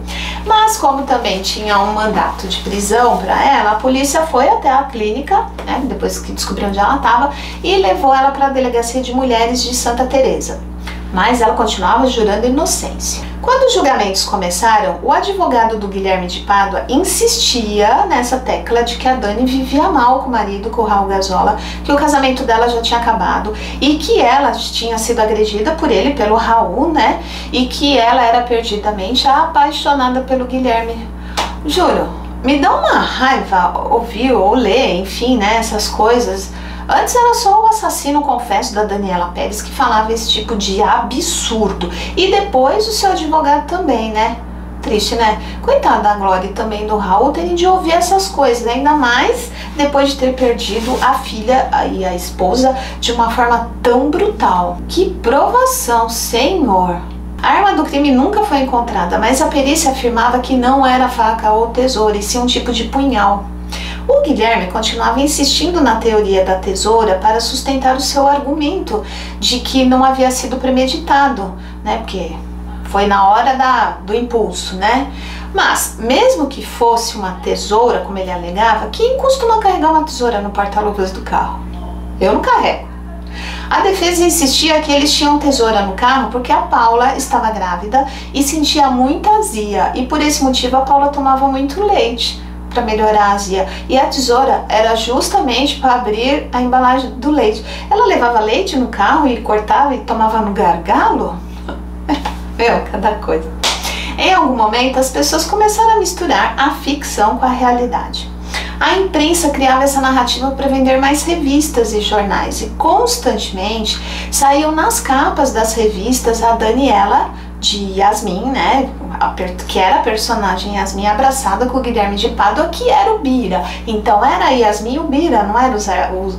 Mas como também tinha um mandato de prisão para ela, a polícia foi até a clínica, né, depois que descobriu onde ela estava, e levou ela para a delegacia de mulheres de Santa Teresa. Mas ela continuava jurando inocência. Quando os julgamentos começaram, o advogado do Guilherme de Pádua insistia nessa tecla de que a Dani vivia mal com o marido, com o Raul Gazola, que o casamento dela já tinha acabado e que ela tinha sido agredida por ele, pelo Raul, né? E que ela era perdidamente apaixonada pelo Guilherme. Juro, me dá uma raiva ouvir ou ler, enfim, né, essas coisas. Antes era só o assassino confesso da Daniela Pérez que falava esse tipo de absurdo. E depois o seu advogado também, né? Triste, né? Coitada da Glória e também do Raul terem de ouvir essas coisas, ainda mais depois de ter perdido a filha e a esposa de uma forma tão brutal. Que provação, senhor! A arma do crime nunca foi encontrada, mas a perícia afirmava que não era faca ou tesoura, e sim um tipo de punhal. O Guilherme continuava insistindo na teoria da tesoura para sustentar o seu argumento de que não havia sido premeditado, né? Porque foi na hora do impulso, né? Mas, mesmo que fosse uma tesoura, como ele alegava, quem costuma carregar uma tesoura no porta-luvas do carro? Eu não carrego. A defesa insistia que eles tinham tesoura no carro porque a Paula estava grávida e sentia muita azia, e por esse motivo a Paula tomava muito leite para melhorar a azia, e a tesoura era justamente para abrir a embalagem do leite. Ela levava leite no carro e cortava e tomava no gargalo? Meu, cada coisa. Em algum momento as pessoas começaram a misturar a ficção com a realidade. A imprensa criava essa narrativa para vender mais revistas e jornais, e constantemente saíam nas capas das revistas a Daniela de Yasmin, né, que era a personagem Yasmin abraçada com o Guilherme de Pádua, que era o Bira. Então era a Yasmin e o Bira, não eram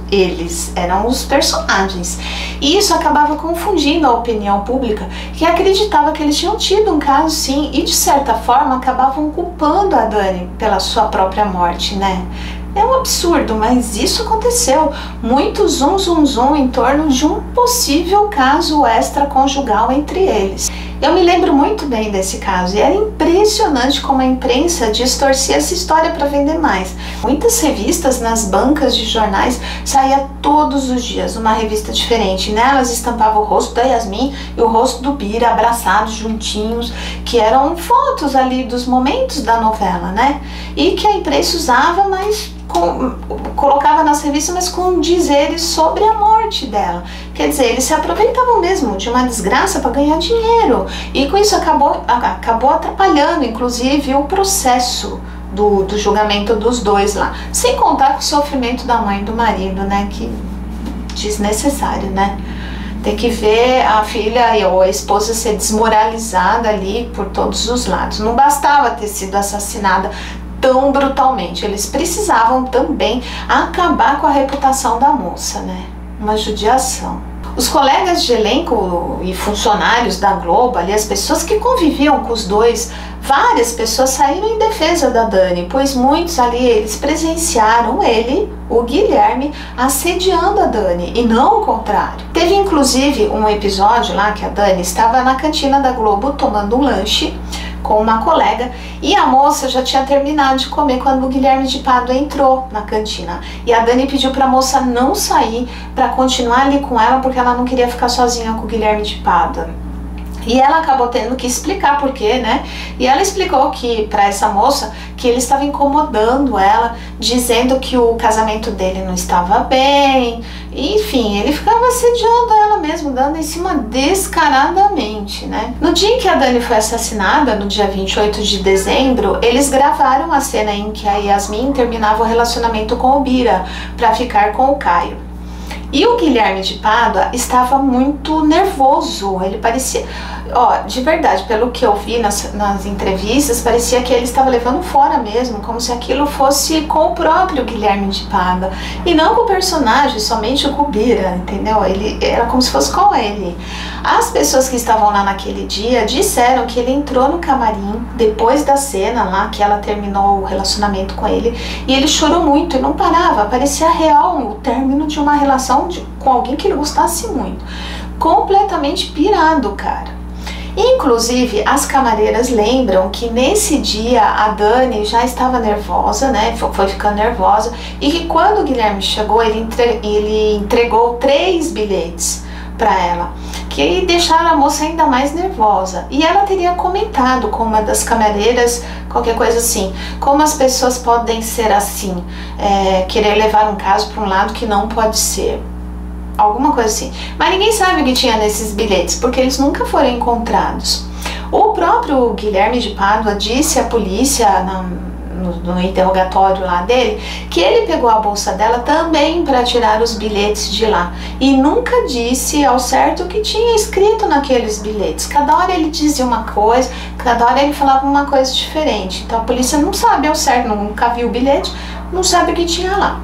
eles, eram os personagens. E isso acabava confundindo a opinião pública, que acreditava que eles tinham tido um caso sim, e de certa forma acabavam culpando a Dani pela sua própria morte, né? É um absurdo, mas isso aconteceu. Muito zum zum zum em torno de um possível caso extraconjugal entre eles. Eu me lembro muito bem desse caso e era impressionante como a imprensa distorcia essa história para vender mais. Muitas revistas nas bancas de jornais saía todos os dias uma revista diferente. Nelas estampava o rosto da Yasmin e o rosto do Bira abraçados, juntinhos, que eram fotos ali dos momentos da novela, né? E que a imprensa usava, mas colocava nas revistas, mas com dizeres sobre a morte dela. Quer dizer, eles se aproveitavam mesmo de uma desgraça para ganhar dinheiro, e com isso acabou atrapalhando inclusive o processo do julgamento dos dois lá, sem contar com o sofrimento da mãe e do marido, né, que desnecessário, né? Ter que ver a filha ou a esposa ser desmoralizada ali por todos os lados. Não bastava ter sido assassinada tão brutalmente, eles precisavam também acabar com a reputação da moça, né? Uma judiação. Os colegas de elenco e funcionários da Globo, ali, as pessoas que conviviam com os dois, várias pessoas saíram em defesa da Dani, pois muitos ali, eles presenciaram ele, o Guilherme, assediando a Dani, e não o contrário. Teve inclusive um episódio lá que a Dani estava na cantina da Globo tomando um lanche com uma colega, e a moça já tinha terminado de comer quando o Guilherme de Pádua entrou na cantina, e a Dani pediu para a moça não sair, para continuar ali com ela, porque ela não queria ficar sozinha com o Guilherme de Pádua. E ela acabou tendo que explicar por quê, né? E ela explicou que para essa moça que ele estava incomodando ela, dizendo que o casamento dele não estava bem. Enfim, ele ficava assediando ela mesmo, dando em cima descaradamente, né? No dia em que a Dani foi assassinada, no dia 28 de dezembro, eles gravaram a cena em que a Yasmin terminava o relacionamento com o Bira para ficar com o Caio. E o Guilherme de Pádua estava muito nervoso, ele parecia, ó, de verdade, pelo que eu vi nas entrevistas, parecia que ele estava levando fora mesmo, como se aquilo fosse com o próprio Guilherme de Pádua, e não com o personagem, somente com o Bira, entendeu? Ele era como se fosse com ele. As pessoas que estavam lá naquele dia disseram que ele entrou no camarim depois da cena lá, que ela terminou o relacionamento com ele, e ele chorou muito e não parava, parecia real o término de uma relação com alguém que ele gostasse muito. Completamente pirado, cara. Inclusive, as camareiras lembram que nesse dia a Dani já estava nervosa, né? Foi ficando nervosa, e que quando o Guilherme chegou, ele entregou 3 bilhetes para ela, que deixaram a moça ainda mais nervosa. E ela teria comentado com uma das camareiras qualquer coisa assim: como as pessoas podem ser assim, querer levar um caso para um lado que não pode ser. Alguma coisa assim. Mas ninguém sabe o que tinha nesses bilhetes, porque eles nunca foram encontrados. O próprio Guilherme de Pádua disse à polícia no interrogatório lá dele que ele pegou a bolsa dela também para tirar os bilhetes de lá, e nunca disse ao certo o que tinha escrito naqueles bilhetes. Cada hora ele dizia uma coisa, cada hora ele falava uma coisa diferente. Então a polícia não sabe ao certo, nunca viu o bilhete, não sabe o que tinha lá.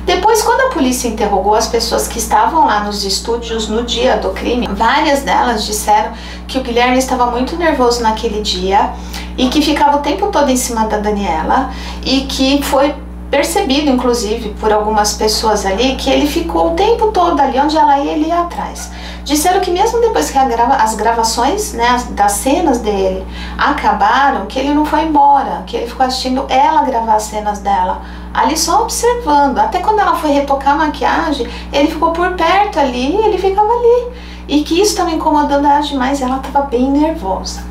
Depois, quando a polícia interrogou as pessoas que estavam lá nos estúdios no dia do crime, várias delas disseram que o Guilherme estava muito nervoso naquele dia e que ficava o tempo todo em cima da Daniela, e que foi percebido, inclusive, por algumas pessoas ali, que ele ficou o tempo todo ali onde ela ia, ele ia atrás. Disseram que mesmo depois que as gravações, né, das cenas dele acabaram, que ele não foi embora, que ele ficou assistindo ela gravar as cenas dela, ali só observando. Até quando ela foi retocar a maquiagem, ele ficou por perto ali, ele ficava ali. E que isso estava incomodando ela demais, ela estava bem nervosa.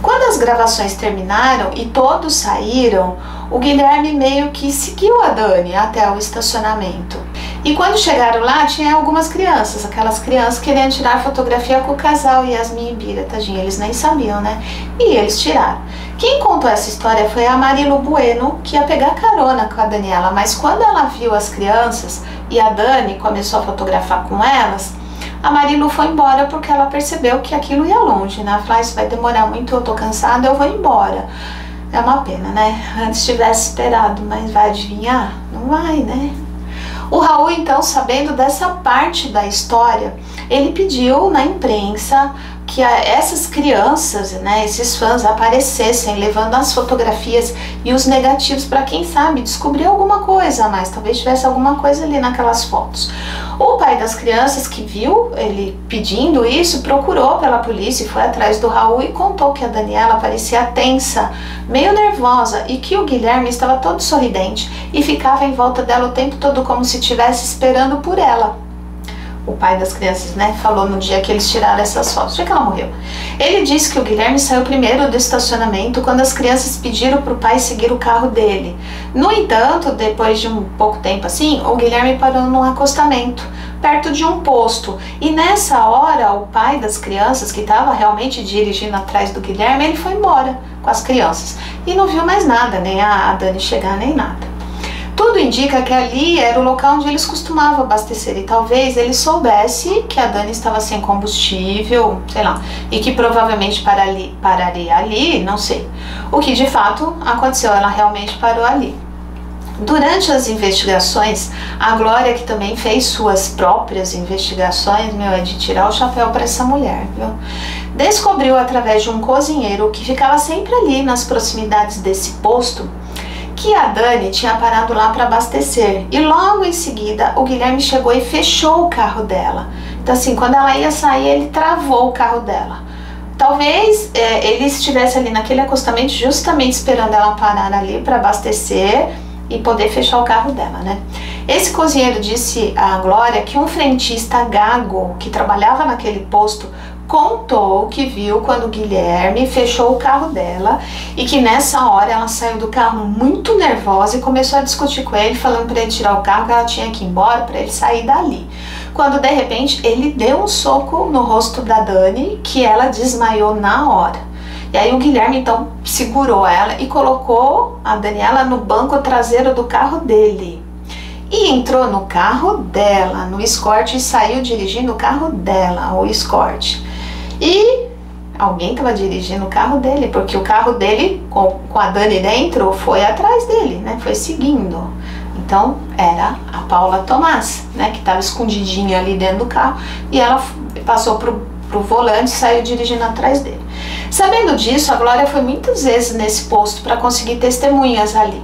Quando as gravações terminaram e todos saíram, o Guilherme meio que seguiu a Dani até o estacionamento. E quando chegaram lá, tinha algumas crianças, aquelas crianças querendo tirar fotografia com o casal Yasmin e Bira, tadinha, eles nem sabiam, né? E eles tiraram. Quem contou essa história foi a Marilu Bueno, que ia pegar carona com a Daniela, mas quando ela viu as crianças e a Dani começou a fotografar com elas, a Marilu foi embora porque ela percebeu que aquilo ia longe, né? Ela falou: isso vai demorar muito, eu tô cansada, eu vou embora. É uma pena, né? Antes tivesse esperado, mas vai adivinhar? Não vai, né? O Raul, então, sabendo dessa parte da história, ele pediu na imprensa que essas crianças, né, esses fãs aparecessem levando as fotografias e os negativos para, quem sabe, descobrir alguma coisa a mais, talvez tivesse alguma coisa ali naquelas fotos. O pai das crianças, que viu ele pedindo isso, procurou pela polícia e foi atrás do Raul e contou que a Daniela parecia tensa, meio nervosa, e que o Guilherme estava todo sorridente e ficava em volta dela o tempo todo como se estivesse esperando por ela. O pai das crianças, né, falou no dia que eles tiraram essas fotos, no dia que ela morreu. Ele disse que o Guilherme saiu primeiro do estacionamento quando as crianças pediram para o pai seguir o carro dele. No entanto, depois de um pouco tempo assim, o Guilherme parou num acostamento, perto de um posto. E nessa hora, o pai das crianças, que estava realmente dirigindo atrás do Guilherme, ele foi embora com as crianças. E não viu mais nada, nem a Dani chegar, nem nada. Tudo indica que ali era o local onde eles costumavam abastecer, e talvez ele soubesse que a Dani estava sem combustível, sei lá, e que provavelmente pararia ali, não sei. O que de fato aconteceu, ela realmente parou ali. Durante as investigações, a Glória, que também fez suas próprias investigações, é de tirar o chapéu para essa mulher, viu? Descobriu através de um cozinheiro que ficava sempre ali nas proximidades desse posto, que a Dani tinha parado lá para abastecer, e logo em seguida o Guilherme chegou e fechou o carro dela. Então assim, quando ela ia sair, ele travou o carro dela. Talvez ele estivesse ali naquele acostamento justamente esperando ela parar ali para abastecer e poder fechar o carro dela, né? Esse cozinheiro disse à Glória que um frentista gago que trabalhava naquele posto contou que viu quando o Guilherme fechou o carro dela, e que nessa hora ela saiu do carro muito nervosa e começou a discutir com ele, falando para ele tirar o carro, que ela tinha que ir embora para ele sair dali. Quando de repente ele deu um soco no rosto da Dani, que ela desmaiou na hora. E aí o Guilherme então segurou ela e colocou a Daniela no banco traseiro do carro dele. E entrou no carro dela, no Escort, e saiu dirigindo o carro dela, o Escort. E alguém estava dirigindo o carro dele, porque o carro dele, com a Dani dentro, foi atrás dele, né? Foi seguindo. Então era a Paula Tomás, né? Que estava escondidinha ali dentro do carro, e ela passou pro pro volante e saiu dirigindo atrás dele. Sabendo disso, a Glória foi muitas vezes nesse posto para conseguir testemunhas ali.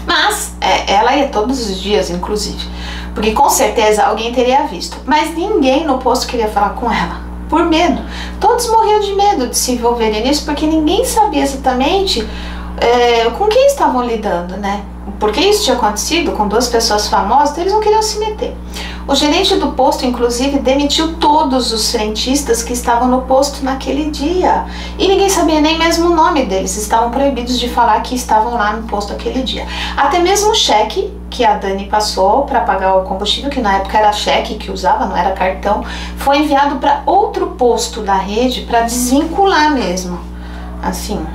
Mas ela ia todos os dias, inclusive, porque com certeza alguém teria visto. Mas ninguém no posto queria falar com ela, por medo. Todos morriam de medo de se envolverem nisso, porque ninguém sabia exatamente com quem estavam lidando, né? Porque isso tinha acontecido com duas pessoas famosas, então eles não queriam se meter. O gerente do posto, inclusive, demitiu todos os frentistas que estavam no posto naquele dia. E ninguém sabia nem mesmo o nome deles, estavam proibidos de falar que estavam lá no posto aquele dia. Até mesmo o cheque que a Dani passou para pagar o combustível, que na época era cheque que usava, não era cartão, foi enviado para outro posto da rede para desvincular mesmo. Assim,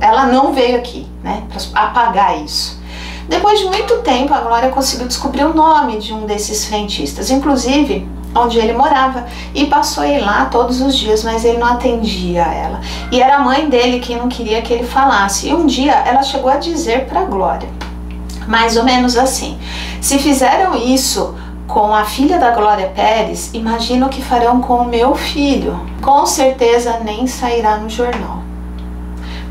ela não veio aqui, né, para apagar isso. Depois de muito tempo, a Glória conseguiu descobrir o nome de um desses frentistas, inclusive onde ele morava, e passou a ir lá todos os dias, mas ele não atendia ela. E era a mãe dele quem não queria que ele falasse. E um dia ela chegou a dizer para a Glória, mais ou menos assim: se fizeram isso com a filha da Glória Pérez, imagina o que farão com o meu filho. Com certeza nem sairá no jornal.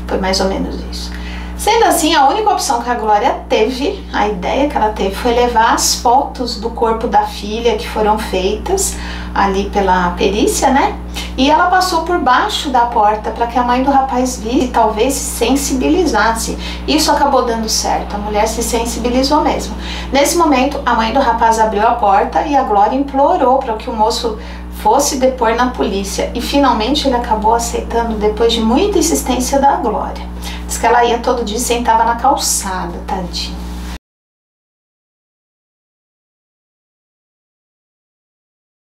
Foi mais ou menos isso. Sendo assim, a única opção que a Glória teve, a ideia que ela teve, foi levar as fotos do corpo da filha que foram feitas ali pela perícia, né? E ela passou por baixo da porta para que a mãe do rapaz visse e talvez se sensibilizasse. Isso acabou dando certo, a mulher se sensibilizou mesmo. Nesse momento, a mãe do rapaz abriu a porta e a Glória implorou para que o moço fosse depor na polícia. E finalmente ele acabou aceitando depois de muita insistência da Glória. Diz que ela ia todo dia e sentava na calçada, tadinha.